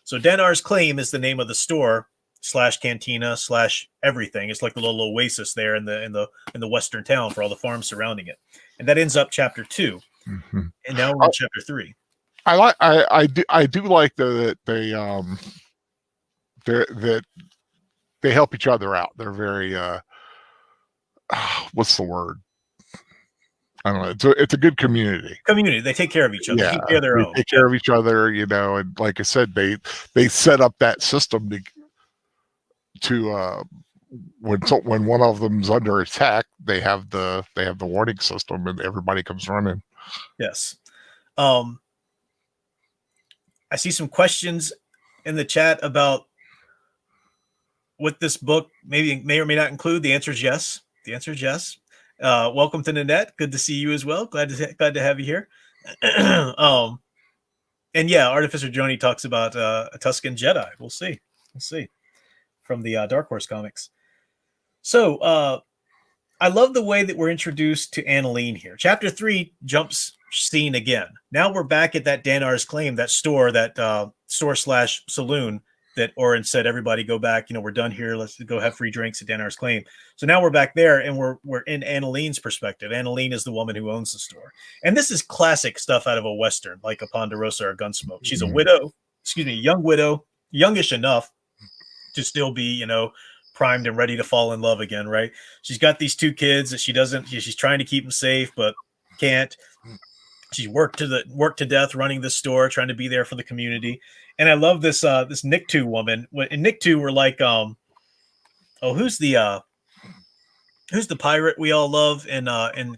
So Denar's Claim is the name of the store / cantina / everything. It's like the little oasis there in the western town for all the farms surrounding it. And that ends up chapter 2. And now we're in chapter 3. I do like that they help each other out. They're very what's the word? I don't know. It's a good community. Community. They take care of each other. Yeah, They take care of their they own. take care of each other, and like I said, they set up that system to when one of them's under attack, they have the warning system, and everybody comes running. Yes. I see some questions in the chat about what this book may or may not include. The answer is yes. The answer is yes. Welcome to Nanette. Good to see you as well. Glad to have you here. And yeah, Artificer Joni talks about a Tusken Jedi. We'll see from the Dark Horse comics. So I love the way that we're introduced to Annelien here. Chapter 3 jumps scene again. Now we're back at that Danar's Claim, that store, that store/saloon that Oren said, everybody go back. We're done here. Let's go have free drinks at Danar's Claim. So now we're back there, and we're in Annelien's perspective. Annelien is the woman who owns the store. And this is classic stuff out of a Western, like a Ponderosa or Gunsmoke. She's a widow, young widow, youngish enough to still be, primed and ready to fall in love again, right? She's got these 2 kids that she's trying to keep them safe, but can't. She's worked to death running this store, trying to be there for the community. And I love this Nikto woman. In Nikto, we're like, who's the pirate we all love in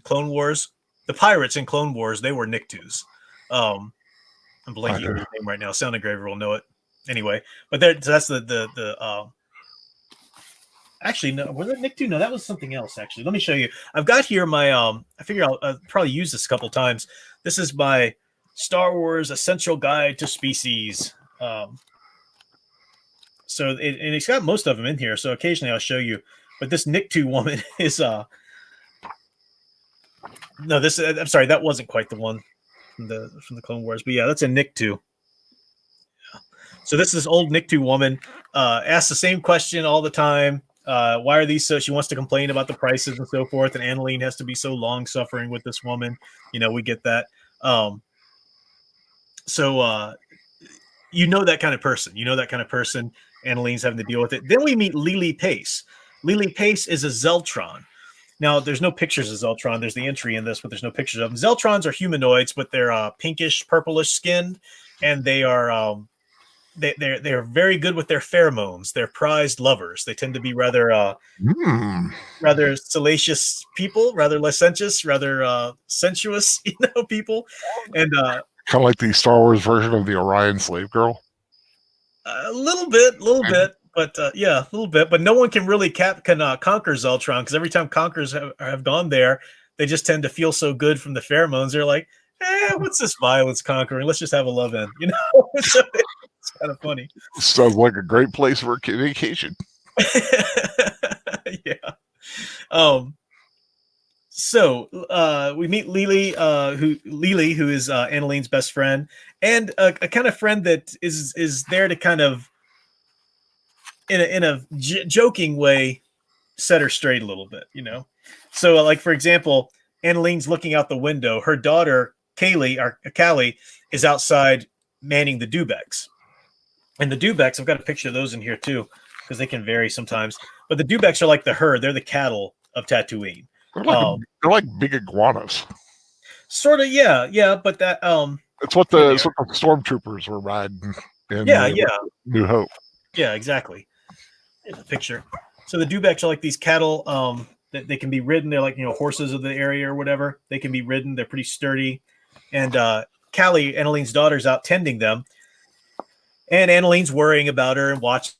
Clone Wars? The pirates in Clone Wars, they were Niktos. I'm blanking on his name right now. Sound Engraver will know it. Anyway, but that's the actually, no, was it Nikto? No, that was something else, actually. Let me show you. I've got here my, I figure I'll probably use this a couple times. This is my Star Wars Essential Guide to Species. So it's got most of them in here, so occasionally I'll show you. But this Nikto woman is, no, I'm sorry, that wasn't quite the one from the Clone Wars. But yeah, that's a Nikto. So this old Nikto woman asks the same question all the time. Why are these so? She wants to complain about the prices and so forth, and Annelien has to be so long suffering with this woman. We get that. So that kind of person. Annelien's having to deal with it. Then we meet Lily Pace. Lily Pace is a Zeltron. Now, there's no pictures of Zeltron. There's the entry in this, but there's no pictures of them. Zeltrons are humanoids, but they're pinkish, purplish skinned, and they are they're very good with their pheromones. They're prized lovers. They tend to be rather salacious people, rather licentious, rather sensuous, people. And kind of like the Star Wars version of the Orion slave girl. A little bit, but yeah, a little bit. But no one can really conquer Zeltron, because every time conquerors have gone there, they just tend to feel so good from the pheromones. They're like, what's this violence conquering? Let's just have a love in, So it's kind of funny. Sounds like a great place for a vacation. Yeah. So we meet Lily, who is Annelien's best friend, and a kind of friend that is there to kind of, in a joking way, set her straight a little bit, So, like, for example, Annelien's looking out the window. Her daughter Callie is outside manning the Dubecks. And the Dubecks, I've got a picture of those in here too, because they can vary sometimes. But the Dubecks are like the herd; they're the cattle of Tatooine. They're like big iguanas. Sort of, yeah. But that it's what the stormtroopers were riding in New Hope. Yeah, exactly. Here's a picture. So the Dubecks are like these cattle that they can be ridden. They're like horses of the area or whatever. They can be ridden. They're pretty sturdy. And Callie, Annelien's daughter's out tending them. And Annelien's worrying about her and watching.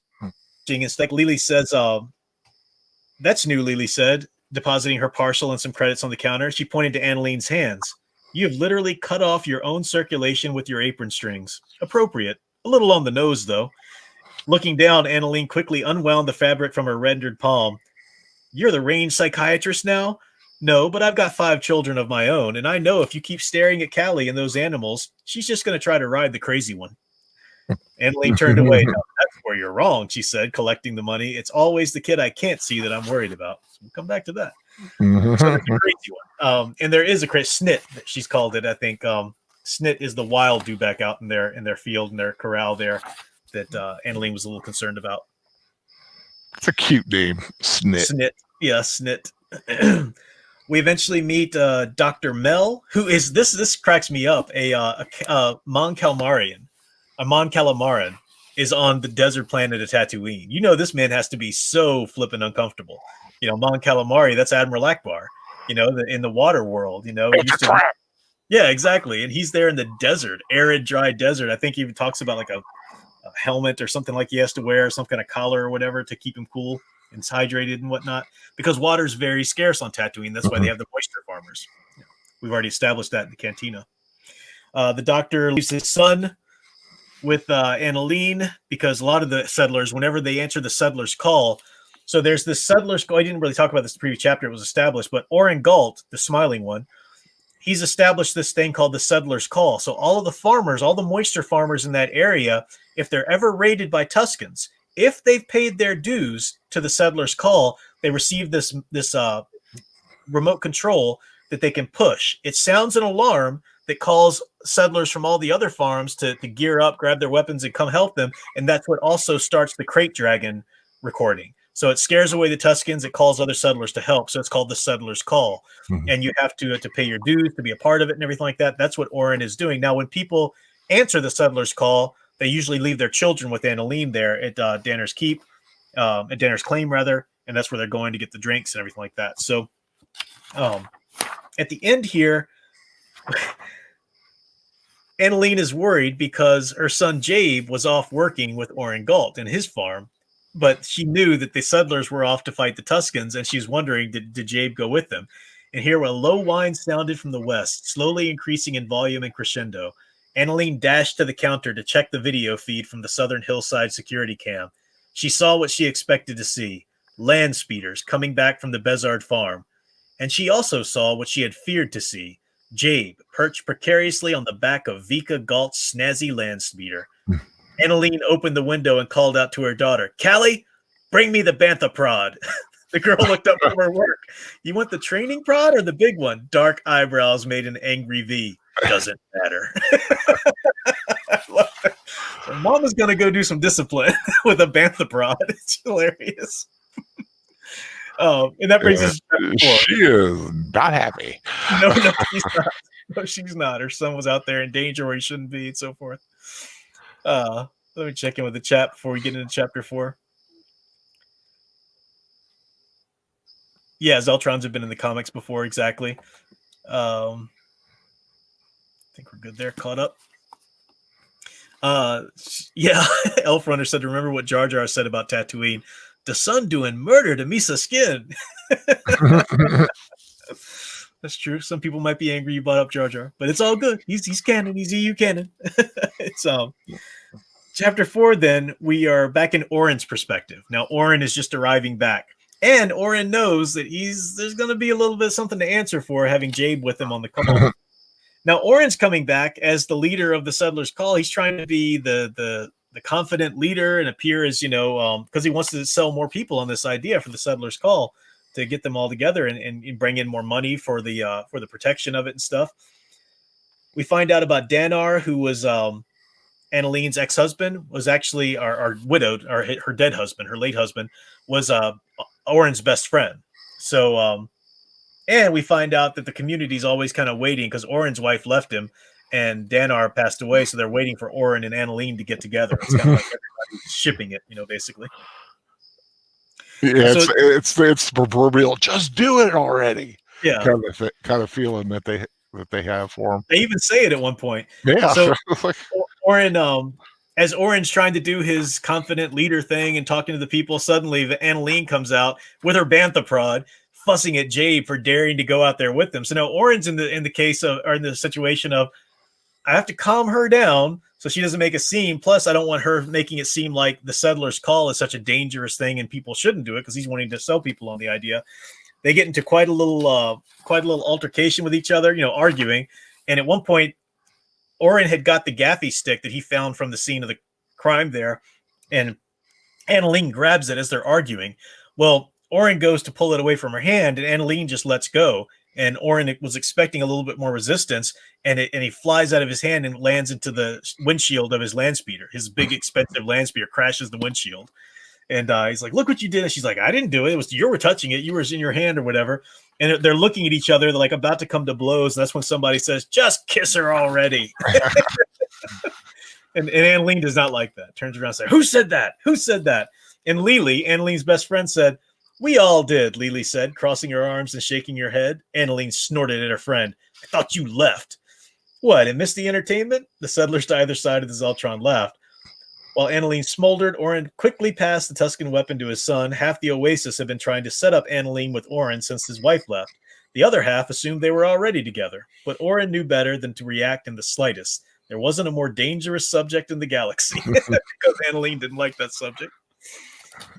It's like Lily says, that's new, Lily said, depositing her parcel and some credits on the counter. She pointed to Annelien's hands. You have literally cut off your own circulation with your apron strings. Appropriate. A little on the nose, though. Looking down, Annelien quickly unwound the fabric from her rendered palm. You're the range psychiatrist now? No, but I've got 5 children of my own, and I know if you keep staring at Callie and those animals, she's just going to try to ride the crazy one. Annelien turned away. No, that's where you're wrong, she said, collecting the money. It's always the kid I can't see that I'm worried about. So we'll come back to that. So that's a crazy one. And there is a crazy snit that she's called it, I think. Snit is the wild Dubek out in their field, in their corral there, that Annelien was a little concerned about. It's a cute name, Snit. Snit. Yeah, Snit. We eventually meet Dr. Mel, who is this. This cracks me up. A Mon Calamarian, a Mon Calamaran, is on the desert planet of Tatooine. You know, this man has to be so flippin' uncomfortable. You know, Mon Calamari. That's Admiral Akbar. You know, in the water world. You know, It's a trap. yeah, exactly. And he's there in the desert, arid, dry desert. I think he even talks about like a helmet or something like he has to wear, some kind of collar or whatever to keep him cool and hydrated and whatnot, because water's very scarce on Tatooine. That's why they have the moisture farmers. We've already established that in the cantina. The doctor leaves his son with Annelien because a lot of the settlers, whenever they answer the settlers' call, so there's this settlers' call. I didn't really talk about this in the previous chapter. It was established, but Oren Galt, the smiling one, he's established this thing called the settlers' call. So all of the farmers, all the moisture farmers in that area, if they're ever raided by Tuskens, if they've paid their dues to the settlers' call, they receive this remote control that they can push. It sounds an alarm that calls settlers from all the other farms to gear up, grab their weapons, and come help them. And that's what also starts the crate dragon recording. So it scares away the Tuskens. It calls other settlers to help. So it's called the settlers' call. And you have to pay your dues to be a part of it and everything like that. That's what Oren is doing. Now, when people answer the settlers' call, they usually leave their children with Annelien there at Danner's Keep, at Danner's Claim, rather, and that's where they're going to get the drinks and everything like that. So at the end here, Annelien is worried because her son Jabe was off working with Oren Galt in his farm, but she knew that the settlers were off to fight the Tuskens, and she's wondering, did Jabe go with them? And here a low whine sounded from the west, slowly increasing in volume and crescendo. Annelien dashed to the counter to check the video feed from the southern hillside security cam. She saw what she expected to see, land speeders coming back from the Bezard farm. And she also saw what she had feared to see, Jabe perched precariously on the back of Vika Galt's snazzy land speeder. Annelien opened the window and called out to her daughter, "Callie, bring me the bantha prod." The girl looked up from her work. "You want the training prod or the big one?" Dark eyebrows made an angry V. "Doesn't matter." So Mama's going to go do some discipline with a bantha prod. It's hilarious. And that brings us to chapter 4. She is not happy. No, she's not. No, she's not. Her son was out there in danger where he shouldn't be and so forth. Let me check in with the chat before we get into chapter 4. Yeah, Zeltrons have been in the comics before, exactly. I think we're good there, caught up. Yeah, Elf Runner said, "Remember what Jar Jar said about Tatooine? The son doing murder to Misa Skin." That's true. Some people might be angry you brought up Jar Jar, but it's all good. He's canon. He's EU canon. It's chapter 4. Then we are back in Oren's perspective. Now Oren is just arriving back, and Oren knows that there's going to be a little bit of something to answer for having Jabe with him on the call. Now Oren's coming back as the leader of the settlers' call. He's trying to be the confident leader and appear as, because he wants to sell more people on this idea for the settlers' call to get them all together and bring in more money for the protection of it and stuff. We find out about Danar, who was Annelien's ex-husband, was actually our widowed, or her dead husband, her late husband, was Oren's best friend. So, and we find out that the community's always kind of waiting because Oren's wife left him and Danar passed away. So they're waiting for Oren and Annelien to get together. It's kind of like everybody's shipping it, basically. Yeah, so it's the proverbial "just do it already" kind of feeling that they have for him. They even say it at one point. Yeah. So Oren, as Oren's trying to do his confident leader thing and talking to the people, suddenly the Annelien comes out with her bantha prod, fussing at Jabe for daring to go out there with them. So now Oren's in the case of, or in the situation of, I have to calm her down so she doesn't make a scene. Plus, I don't want her making it seem like the settlers' call is such a dangerous thing and people shouldn't do it because he's wanting to sell people on the idea. They get into quite a little altercation with each other, arguing. And at one point, Oren had got the gaffy stick that he found from the scene of the crime there, and Annelien grabs it as they're arguing. Well, Oren goes to pull it away from her hand, and Annelien just lets go. And Oren was expecting a little bit more resistance, and he flies out of his hand and lands into the windshield of his land speeder. His big, expensive land speeder crashes the windshield. And he's like, look what you did. And she's like, I didn't do it. It was you were touching it. You were in your hand or whatever. And they're looking at each other. They're like about to come to blows. And that's when somebody says, just kiss her already. and Annelien does not like that. Turns around and says, who said that? Who said that? And Lily, Annelien's best friend, said, we all did, Lily said, crossing her arms and shaking her head. Annelien snorted at her friend. I thought you left. What, and missed the entertainment? The settlers to either side of the Zeltron laughed. While Annelien smoldered, Oren quickly passed the Tusken weapon to his son. Half the Oasis had been trying to set up Annelien with Oren since his wife left. The other half assumed they were already together. But Oren knew better than to react in the slightest. There wasn't a more dangerous subject in the galaxy. Because Annelien didn't like that subject.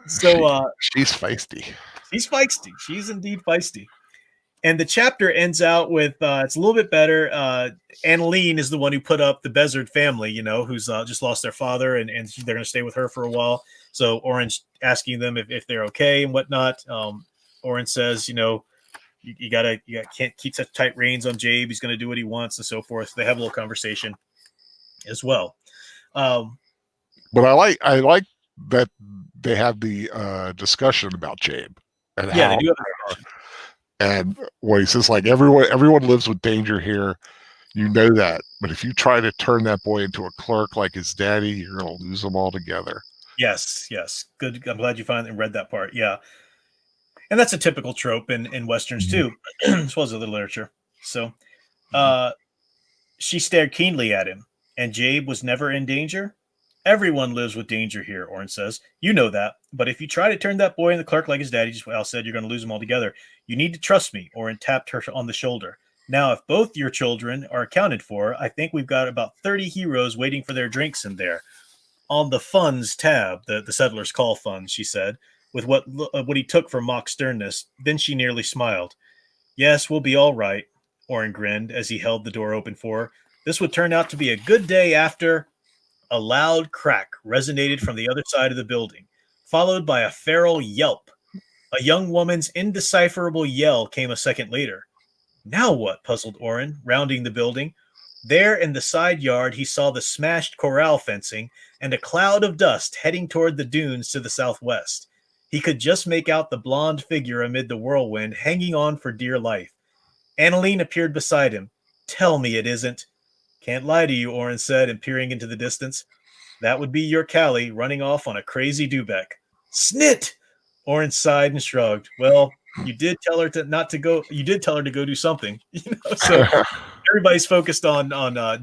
So she's feisty. She's feisty. She's indeed feisty. And the chapter ends out with it's a little bit better. Annelien is the one who put up the Bezard family, who's just lost their father, and they're going to stay with her for a while. So Oren's asking them if they're okay and whatnot. Oren says, you can't keep such tight reins on Jabe. He's going to do what he wants and so forth. They have a little conversation as well. But I like that they have the discussion about Jabe and they do have. And what he says, like everyone lives with danger here, you know that. But if you try to turn that boy into a clerk like his daddy, you're gonna lose them all together. Yes, good. I'm glad you finally read that part. Yeah, and that's a typical trope in westerns too, as well as other literature. So, she stared keenly at him, and Jabe was never in danger. Everyone lives with danger here, Oren says. You know that. But if you try to turn that boy into the clerk like his daddy, just what Al said, you're going to lose them all together. You need to trust me, Oren tapped her on the shoulder. Now, if both your children are accounted for, I think we've got about 30 heroes waiting for their drinks in there. On the funds tab, the settlers call funds, she said, with what he took for mock sternness. Then she nearly smiled. Yes, we'll be all right, Oren grinned as he held the door open for her. This would turn out to be a good day after... A loud crack resonated from the other side of the building, followed by a feral yelp. A young woman's indecipherable yell came a second later. Now what? Puzzled Oren, rounding the building. There in the side yard, he saw the smashed corral fencing and a cloud of dust heading toward the dunes to the southwest. He could just make out the blonde figure amid the whirlwind, hanging on for dear life. Annelien appeared beside him. Tell me it isn't. Can't lie to you, Oren said, and peering into the distance. That would be your Callie running off on a crazy Dubek. Snit! Oren sighed and shrugged. Well, you did tell her not to go. You did tell her to go do something. So everybody's focused on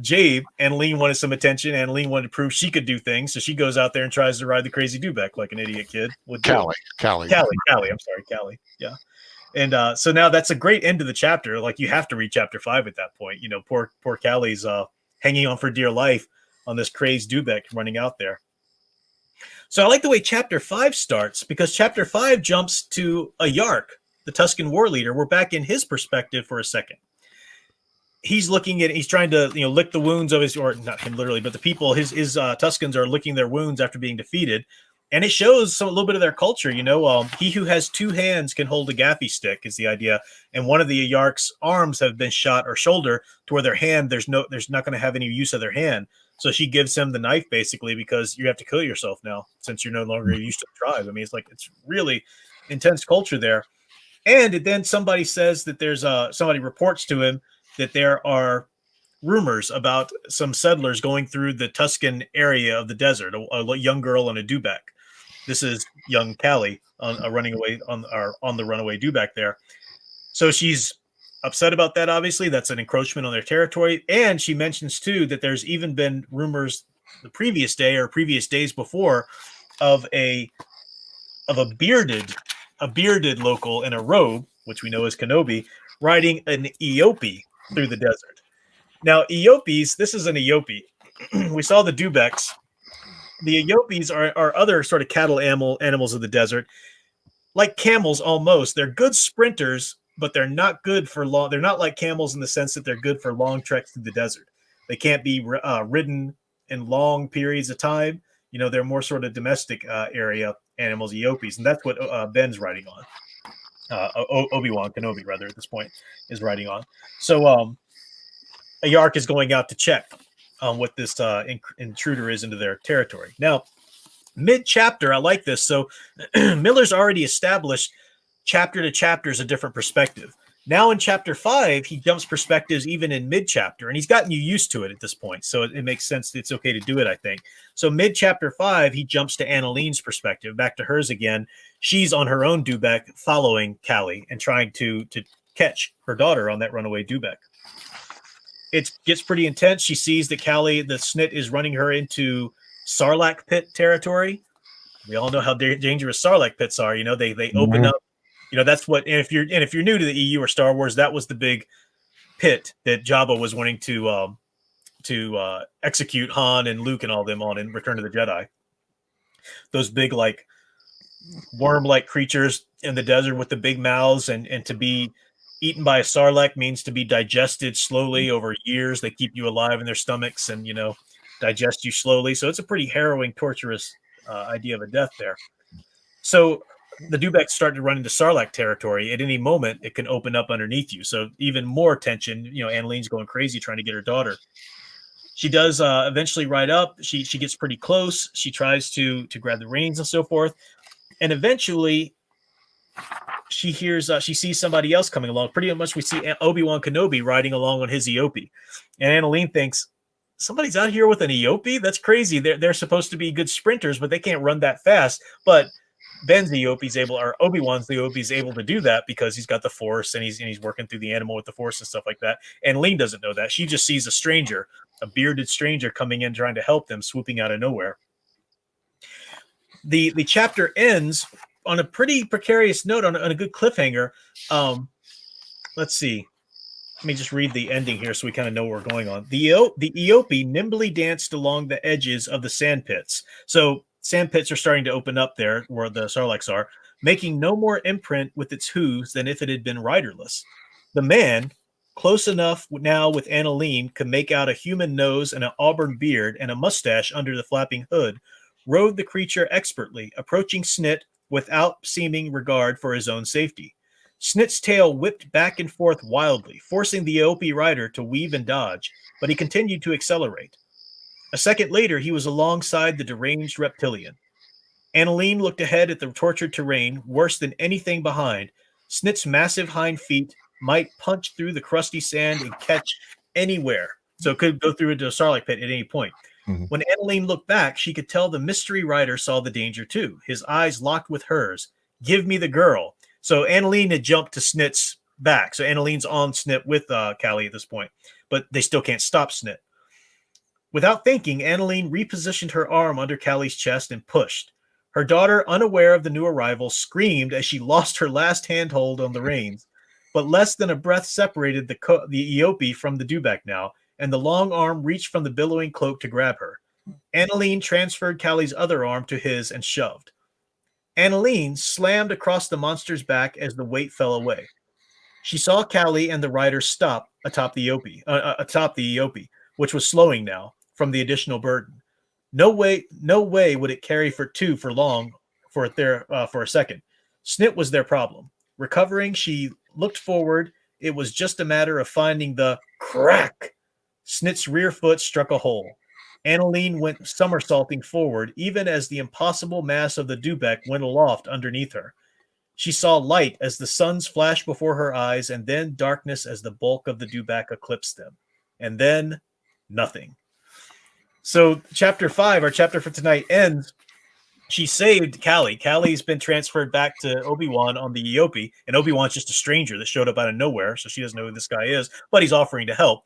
Jabe. Annelien wanted some attention. Annelien wanted to prove she could do things, so she goes out there and tries to ride the crazy Dubek like an idiot kid would do. Callie. I'm sorry, Callie. Yeah. And so now that's a great end to the chapter. Like, you have to read chapter 5 at that point. Poor Callie's hanging on for dear life on this crazed Dubek running out there. So I like the way chapter 5 starts, because chapter 5 jumps to a Yark, the Tusken war leader. We're back in his perspective for a second. He's trying to lick the wounds of his, or not him literally, but the people, his Tuskens are licking their wounds after being defeated. And it shows a little bit of their culture, He who has two hands can hold a gaffy stick is the idea. And one of the Yark's arms have been shot, or shoulder, to where their hand, there's not going to have any use of their hand. So she gives him the knife basically, because you have to kill yourself now since you're no longer used to the tribe. I mean, it's really intense culture there. And then somebody says that somebody reports to him that there are rumors about some settlers going through the Tusken area of the desert, a young girl and a Dubek. This is young Callie on the runaway Dubek there. So she's upset about that. Obviously, that's an encroachment on their territory. And she mentions too that there's even been rumors the previous day or previous days before of a bearded local in a robe, which we know is Kenobi, riding an Eope through the desert. Now, Eopes, this is an Eope. We saw the Dubeks. The Eopes are other sort of cattle animals of the desert, like camels almost. They're good sprinters, but they're not good for long. They're not like camels in the sense that they're good for long treks through the desert. They can't be ridden in long periods of time. They're more sort of domestic area animals, Eopes, and that's what Ben's riding on. Obi-Wan Kenobi, rather, at this point, is riding on. So a Yark is going out to check on what this intruder is into their territory. Now, Mid-chapter, I like this. So Miller's already established chapter to chapter is a different perspective. Now in chapter 5, he jumps perspectives even in mid-chapter, and he's gotten you used to it at this point. So it makes sense that it's okay to do it, I think. So mid-chapter 5, he jumps to Annelien's perspective, back to hers again. She's on her own Dubek, following Callie and trying to catch her daughter on that runaway Dubek. It gets pretty intense. She sees that Callie, the snit, is running her into Sarlacc pit territory. We all know how dangerous Sarlacc pits are. You know, they open up. You know, that's what. And if you're new to the EU or Star Wars, that was the big pit that Jabba was wanting to execute Han and Luke and all them on in Return of the Jedi. Those big like worm-like creatures in the desert with the big mouths, and to be eaten by a Sarlacc means to be digested slowly over years. They keep you alive in their stomachs and, you know, digest you slowly. So it's a pretty harrowing, torturous idea of a death there. So the Dubeks start to run into Sarlacc territory. At any moment, it can open up underneath you. So even more tension. You know, Annelien's going crazy trying to get her daughter. She does eventually ride up. She gets pretty close. She tries to grab the reins and so forth. And eventually she hears, she sees somebody else coming along. Pretty much we see Obi-Wan Kenobi riding along on his Eopie. And Annelien thinks, somebody's out here with an Eopie? That's crazy. They're supposed to be good sprinters, but they can't run that fast. But Ben's Eopie's able, or Obi-Wan's Eopie's able to do that because he's got the Force and he's working through the animal with the Force and stuff like that. And Annelien doesn't know that. She just sees a stranger, a bearded stranger coming in trying to help them, swooping out of nowhere. The chapter ends on a pretty precarious note, on a good cliffhanger. Let's see. Let me just read the ending here so we kind of know where we're going on. The Eopie nimbly danced along the edges of the sand pits. So sand pits are starting to open up there where the Sarlaccs are, making no more imprint with its hooves than if it had been riderless. The man, close enough now with Annelien, could make out a human nose and an auburn beard and a mustache under the flapping hood, rode the creature expertly, approaching Snit without seeming regard for his own safety. Snit's tail whipped back and forth wildly, forcing the Eopie rider to weave and dodge, but he continued to accelerate. A second later, he was alongside the deranged reptilian. Annelien looked ahead at the tortured terrain, worse than anything behind. Snit's massive hind feet might punch through the crusty sand and catch anywhere, so it could go through into a Sarlacc pit at any point. Mm-hmm. When Annelien looked back, she could tell the mystery rider saw the danger too. His eyes locked with hers. Give me the girl. So Annelien had jumped to Snit's back. So Annelien's on Snit with Callie at this point, but they still can't stop Snit. Without thinking, Annelien repositioned her arm under Callie's chest and pushed. Her daughter, unaware of the new arrival, screamed as she lost her last handhold on the reins. But less than a breath separated the Eopie from the Dubek now, and the long arm reached from the billowing cloak to grab her. Annelien transferred Callie's other arm to his and shoved. Annelien slammed across the monster's back as the weight fell away. She saw Callie and the rider stop atop the Eopie, which was slowing now from the additional burden. No way would it carry for two for long for a second. Snit was their problem. Recovering, she looked forward. It was just a matter of finding the crack. Snit's rear foot struck a hole. Annelien went somersaulting forward, even as the impossible mass of the Dubek went aloft underneath her. She saw light as the suns flashed before her eyes, and then darkness as the bulk of the Dubek eclipsed them. And then nothing. So chapter 5, our chapter for tonight, ends. She saved Callie. Callie's been transferred back to Obi-Wan on the Eopie, and Obi-Wan's just a stranger that showed up out of nowhere, so she doesn't know who this guy is, but he's offering to help.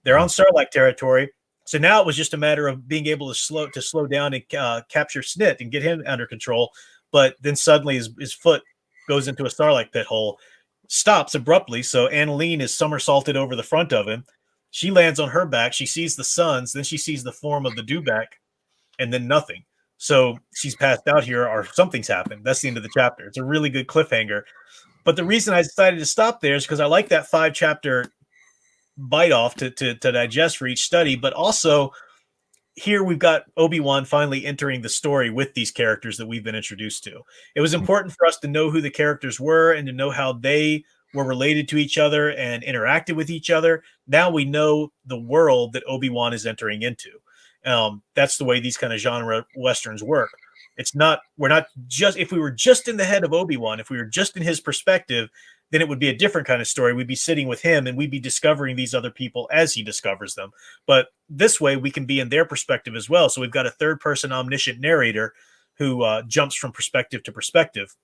They're on Sarlacc territory, so now it was just a matter of being able to slow down and capture Snit and get him under control. But then suddenly his foot goes into a Sarlacc pit hole, stops abruptly, so Annelien is somersaulted over the front of him. She lands on her back. She sees the suns, then she sees the form of the Dubek, and then nothing. So she's passed out here, or something's happened. That's the end of the chapter. It's a really good cliffhanger. But the reason I decided to stop there is because I like that 5-chapter bite off to digest for each study, but also here we've got Obi-Wan finally entering the story with these characters that we've been introduced to. It was important for us to know who the characters were and to know how they were related to each other and interacted with each other. Now we know the world that Obi-Wan is entering into. That's the way these kind of genre westerns work. It's not, we're not just, if we were just in the head of Obi-Wan, if we were just in his perspective, then it would be a different kind of story. We'd be sitting with him and we'd be discovering these other people as he discovers them. But this way we can be in their perspective as well. So we've got a third person omniscient narrator who jumps from perspective to perspective,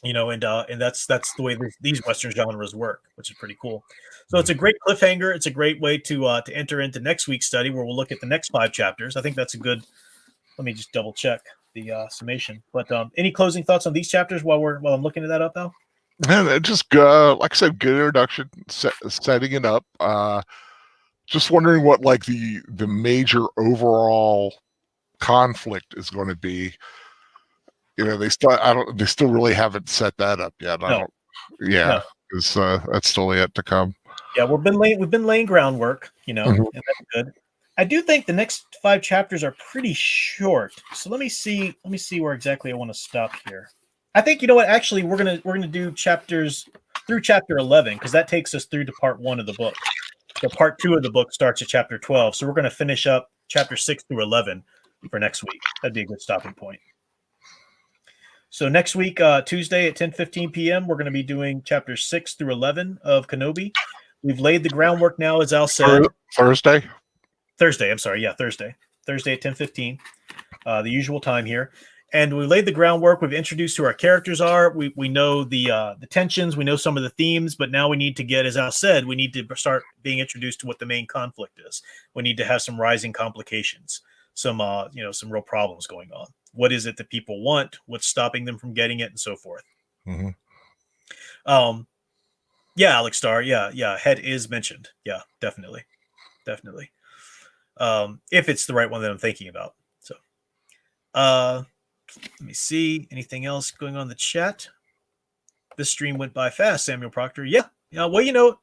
you know, and that's the way these Western genres work, which is pretty cool. So it's a great cliffhanger. It's a great way to enter into next week's study where we'll look at the next 5 chapters. I think that's a good, let me just double check the summation. But any closing thoughts on these chapters while I'm looking at that up now? And just like I said, good introduction, setting it up. Just wondering what like the major overall conflict is going to be. You know, they still really haven't set that up yet. Because that's still yet to come. Yeah, we've been laying groundwork, you know, and that's good. I do think the next 5 chapters are pretty short. So let me see where exactly I want to stop here. I think, you know what, actually we're gonna do chapters through chapter 11 because that takes us through to part 1 of the book. So part 2 of the book starts at chapter 12. So we're gonna finish up chapter 6 through 11 for next week. That'd be a good stopping point. So next week, Tuesday at 10:15 p.m., we're going to be doing chapters 6 through 11 of Kenobi. We've laid the groundwork now, as Al said. Thursday, I'm sorry. Yeah, Thursday at 10:15, the usual time here. And we laid the groundwork. We've introduced who our characters are. We know the tensions. We know some of the themes. But now we need to get, as Al said, we need to start being introduced to what the main conflict is. We need to have some rising complications, some real problems going on. What is it that people want? What's stopping them from getting it, and so forth. Mm-hmm. Yeah, Alex Starr. Yeah. Head is mentioned. Yeah, definitely. If it's the right one that I'm thinking about. So, let me see. Anything else going on in the chat? This stream went by fast, Samuel Proctor. Yeah. Well, you know,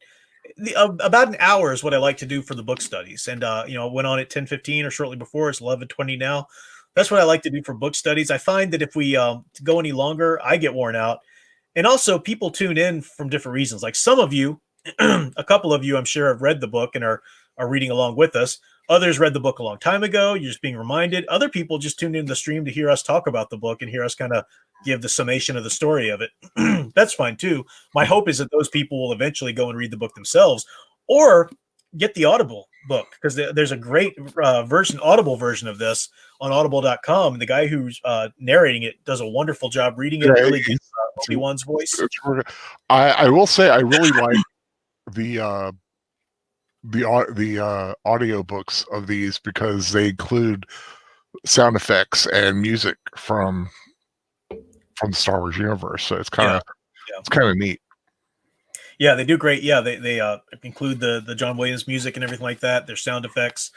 about an hour is what I like to do for the book studies, and went on at 10:15 or shortly before. It's 11:20 now. That's what I like to do for book studies. I find that if we go any longer, I get worn out. And also people tune in from different reasons. Like some of you, a couple of you, I'm sure, have read the book and are reading along with us. Others read the book a long time ago. You're just being reminded. Other people just tuned into the stream to hear us talk about the book and hear us kind of give the summation of the story of it. That's fine too. My hope is that those people will eventually go and read the book themselves or get the Audible book, because there's a great audible version of this on audible.com. And the guy who's narrating it does a wonderful job reading it. Really gets Obi-Wan's voice. I will say I really like the audiobooks of these because they include sound effects and music from the Star Wars universe. So it's kind of neat. Yeah, they do great. Yeah, they include the John Williams music and everything like that. Their sound effects.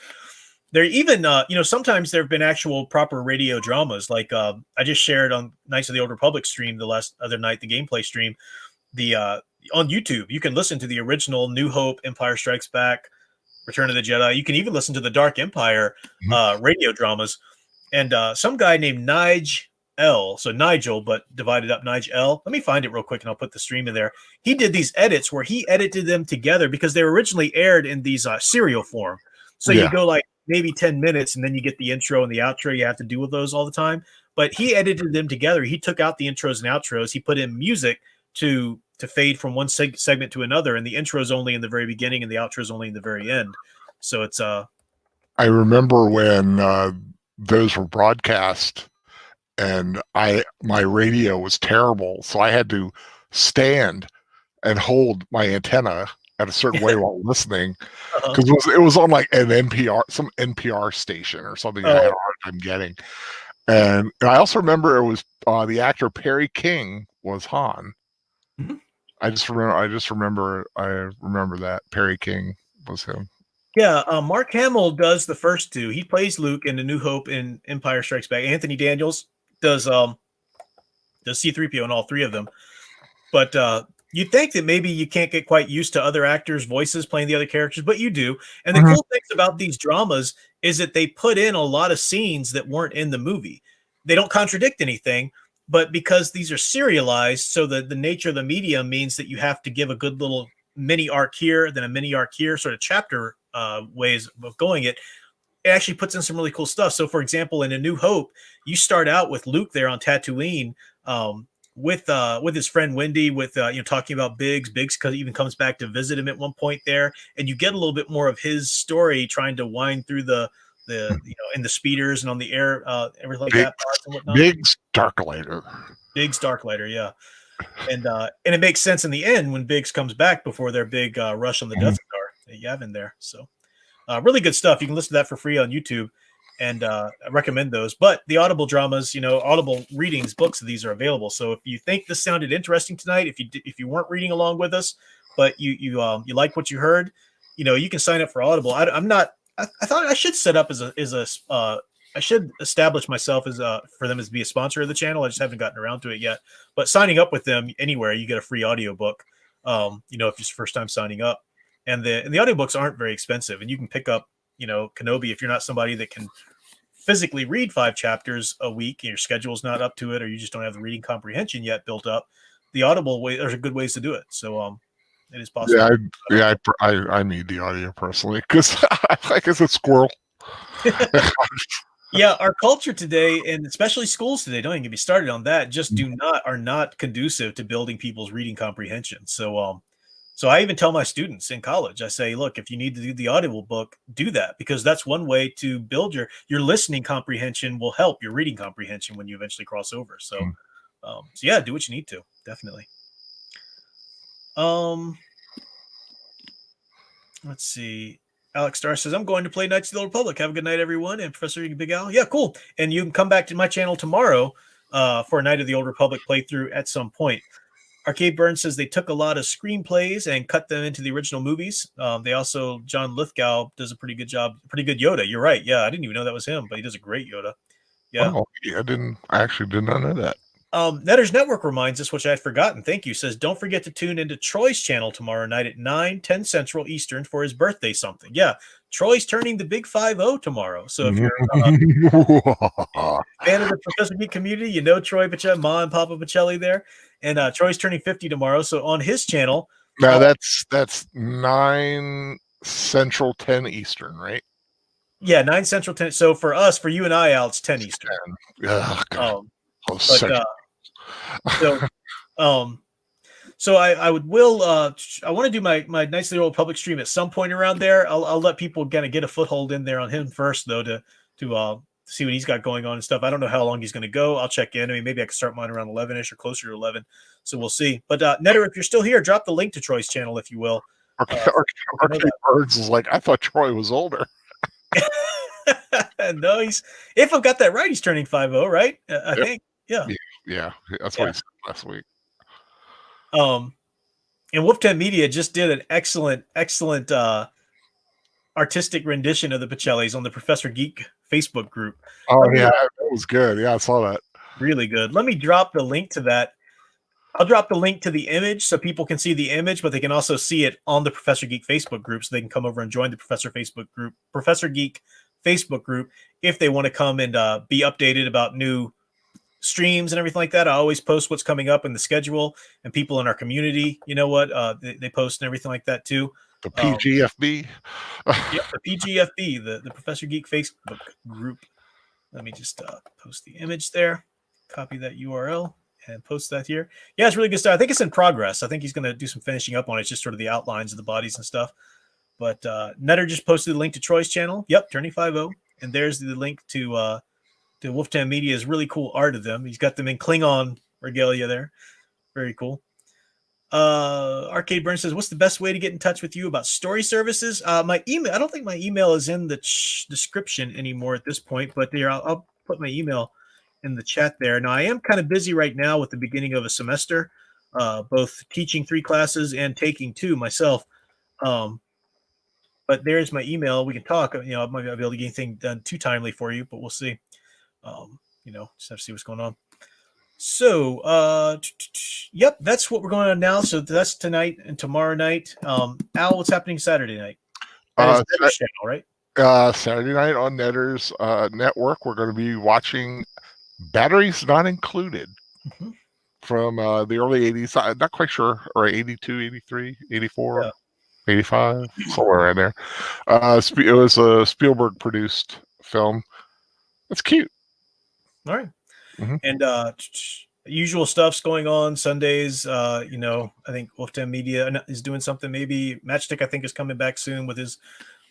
They're even, sometimes there have been actual proper radio dramas. Like I just shared on Knights of the Old Republic stream the other night, the gameplay stream. On YouTube, you can listen to the original New Hope, Empire Strikes Back, Return of the Jedi. You can even listen to the Dark Empire radio dramas. And some guy named Nigel, so Nigel, but divided up Nigel. Let me find it real quick and I'll put the stream in there. He did these edits where he edited them together because they were originally aired in these serial form. So you go like maybe 10 minutes and then you get the intro and the outro. You have to deal with those all the time. But he edited them together. He took out the intros and outros. He put in music to fade from one segment to another. And the intro is only in the very beginning and the outro is only in the very end. So it's I remember when those were broadcast and my radio was terrible, so I had to stand and hold my antenna at a certain way while listening, because it was on like an some NPR station or something I had a hard time getting. And I also remember it was the actor Perry King was Han. Mm-hmm. I remember that Perry King was him. Yeah, Mark Hamill does the first two. He plays Luke in A New Hope and Empire Strikes Back. Anthony Daniels does C-3PO in all 3 of them. But you'd think that maybe you can't get quite used to other actors' voices playing the other characters, but you do. And the cool things about these dramas is that they put in a lot of scenes that weren't in the movie. They don't contradict anything, but because these are serialized, so the nature of the medium means that you have to give a good little mini arc here, then a mini arc here, sort of chapter ways of going it. it actually puts in some really cool stuff. So, for example, in A New Hope, you start out with Luke there on Tatooine, with his friend Wendy, with talking about Biggs. Biggs even comes back to visit him at one point there, and you get a little bit more of his story trying to wind through the in the speeders and on the air, everything like that, pods and whatnot. Biggs Darklighter. Biggs Darklighter, yeah. And it makes sense in the end when Biggs comes back before their big rush on the Death Star that you have in there. So really good stuff. You can listen to that for free on YouTube, and I recommend those. But the Audible dramas, Audible readings, books of these are available. So if you think this sounded interesting tonight, if you weren't reading along with us, but you like what you heard, you can sign up for Audible. I'm not. I thought I should set up I should establish myself as for them as be a sponsor of the channel. I just haven't gotten around to it yet. But signing up with them anywhere, you get a free audiobook. If it's first time signing up, and the audiobooks aren't very expensive, and you can pick up, Kenobi if you're not somebody that can physically read 5 chapters a week, and your schedule's not up to it, or you just don't have the reading comprehension yet built up. The Audible way, there's good ways to do it. So it is possible. I need the audio personally because I like as a squirrel. Yeah, our culture today, and especially schools today, don't even get me started on that. Just are not conducive to building people's reading comprehension. So, so I even tell my students in college, I say, look, if you need to do the audible book, do that, because that's one way to build your listening comprehension will help your reading comprehension when you eventually cross over. So, so yeah, do what you need to, definitely. Let's see. Alex Star says, I'm going to play Knights of the Old Republic. Have a good night, everyone. And Professor Big Al. Yeah, cool. And you can come back to my channel tomorrow for a Knight of the Old Republic playthrough at some point. Arcade Burns says they took a lot of screenplays and cut them into the original movies. They also, John Lithgow does a pretty good job, pretty good Yoda. You're right. Yeah, I didn't even know that was him, but he does a great Yoda. Yeah. Oh, I actually did not know that. Netter's Network reminds us, which I had forgotten. Thank you. Says, don't forget to tune into Troy's channel tomorrow night at 9:10 Central Eastern for his birthday something. Yeah, Troy's turning the big 50 tomorrow. So if you're a fan of the Professor Geek community, Troy Pacelli, Ma and Papa Pacelli there. And Troy's turning 50 tomorrow. So on his channel. Now that's 9 Central, 10 Eastern, right? Yeah, 9 Central, 10. So for us, for you and I, Al, it's 10 Eastern. 10. Oh, God. So I want to do my Knights of the Old Republic stream at some point around there. I'll let people kind of get a foothold in there on him first, though, to see what he's got going on and stuff. I don't know how long he's going to go. I'll check in. I mean, maybe I can start mine around 11ish or closer to 11. So we'll see. But Netter, if you're still here, drop the link to Troy's channel if you will. Arcade Birds is like, I thought Troy was older. No, if I've got that right, he's turning 50, right? I think. Yeah. Yeah. That's what he said last week. And Wolften Media just did an excellent artistic rendition of the Pacellis on the Professor Geek Facebook group. Oh, yeah, that was good. Yeah, I saw that. Really good. Let me drop the link to that. I'll drop the link to the image so people can see the image, but they can also see it on the Professor Geek Facebook group, so they can come over and join the Professor Geek Facebook group if they want to come and be updated about new streams and everything like that. I always post what's coming up in the schedule, and people in our community, they post and everything like that too. The PGFB. Yeah, the PGFB, the Professor Geek Facebook group. Let me just post the image there, copy that URL, and post that here. Yeah, it's really good stuff. I think it's in progress. I think he's going to do some finishing up on it. It's just sort of the outlines of the bodies and stuff. But Netter just posted the link to Troy's channel. Yep, turning 50. And there's the link to Wolften Media's really cool art of them. He's got them in Klingon regalia there. Very cool. Arcade Burn says, what's the best way to get in touch with you about story services? My email, I don't think my email is in the description anymore at this point, but there, I'll put my email in the chat there. Now, I am kind of busy right now with the beginning of a semester, both teaching 3 classes and taking 2 myself. But there's my email. We can talk. I might not be able to get anything done too timely for you, but we'll see. Just have to see what's going on. So, yep, that's what we're going on now. So that's tonight and tomorrow night. Al, what's happening Saturday night? Netter's channel, right? Saturday night on Netter's network, we're going to be watching Batteries Not Included from the early 80s. I'm not quite sure, or 82, 83, 84. 85, somewhere in there. It was a Spielberg produced film. It's cute. All right. Mhm. And usual stuff's going on Sundays. I think Wolftown Media is doing something. Maybe Matchstick, I think, is coming back soon with his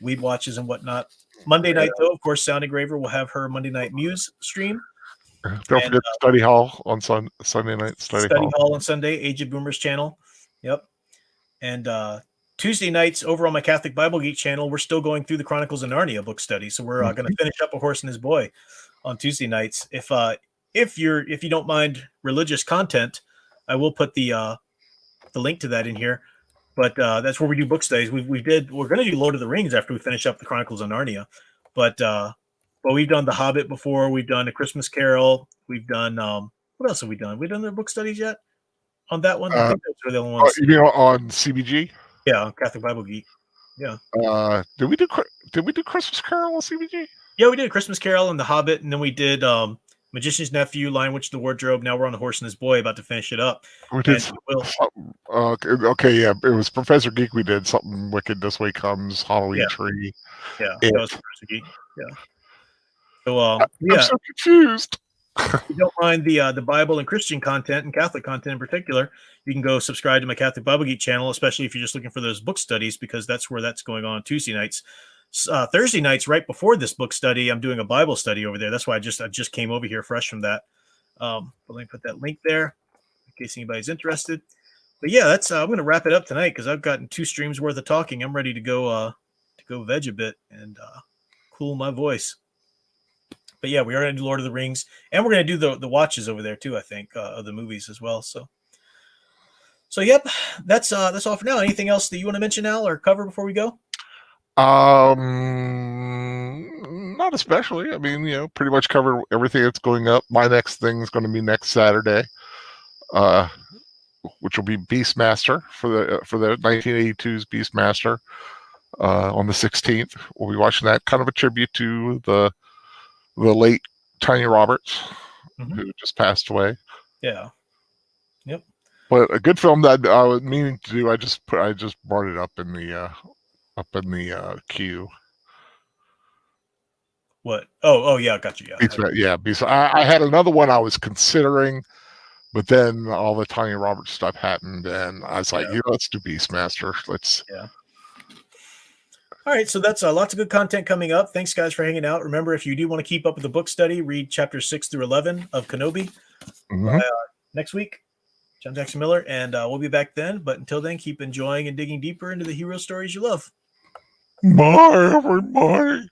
Weeb watches and whatnot. Monday night, though, of course, Sound Engraver will have her Monday Night Muse stream. Don't forget Study Hall on Sunday night. Study Hall on Sunday, Age of Boomers channel. Yep. And Tuesday nights over on my Catholic Bible Geek channel, we're still going through the Chronicles of Narnia book study. So we're going to finish up A Horse and His Boy on Tuesday nights. If you don't mind religious content, I will put the link to that in here. But that's where we do book studies. We're going to do Lord of the Rings after we finish up the Chronicles of Narnia. But we've done The Hobbit before. We've done A Christmas Carol. We've done what else have we done? We done the book studies yet on that one? I think those are the only ones. You know, on CBG? Yeah, Catholic Bible Geek. Yeah. Did we do Christmas Carol on CBG? Yeah, we did Christmas Carol and The Hobbit, and then we did Magician's Nephew, Lion, Witch, the Wardrobe. Now we're on The Horse and His Boy, about to finish it up. We did okay, yeah. It was Professor Geek. We did something wicked. This Way Comes, Halloween Tree. Yeah, that was Professor Geek. Yeah. So I'm so confused. If you don't mind the Bible and Christian content and Catholic content in particular, you can go subscribe to my Catholic Bible Geek channel, especially if you're just looking for those book studies, because that's where that's going on Tuesday nights. Thursday nights, right before this book study, I'm doing a Bible study over there. That's why I just came over here fresh from that. But let me put that link there in case anybody's interested. But yeah, that's I'm going to wrap it up tonight because I've gotten 2 streams worth of talking. I'm ready to go veg a bit and cool my voice. But yeah, we are going to do Lord of the Rings, and we're going to do the watches over there too. I think of the movies as well. So yep, that's all for now. Anything else that you want to mention, Al, or cover before we go? Not especially. I mean, pretty much covered everything that's going up. My next thing is going to be next Saturday, which will be Beastmaster for the 1982's Beastmaster on the 16th. We'll be watching that, kind of a tribute to the late Tanya Roberts, who just passed away. Yeah. Yep. But a good film that I was meaning to do. I just brought it up in the queue. What? Oh yeah, got you. Yeah. I had another one I was considering, but then all the Tanya Roberts stuff happened, and I was like, let's do Beastmaster. Yeah. All right, so that's lots of good content coming up. Thanks, guys, for hanging out. Remember, if you do want to keep up with the book study, read chapters 6 through 11 of Kenobi next week. John Jackson Miller, and we'll be back then. But until then, keep enjoying and digging deeper into the hero stories you love. Bye, everybody.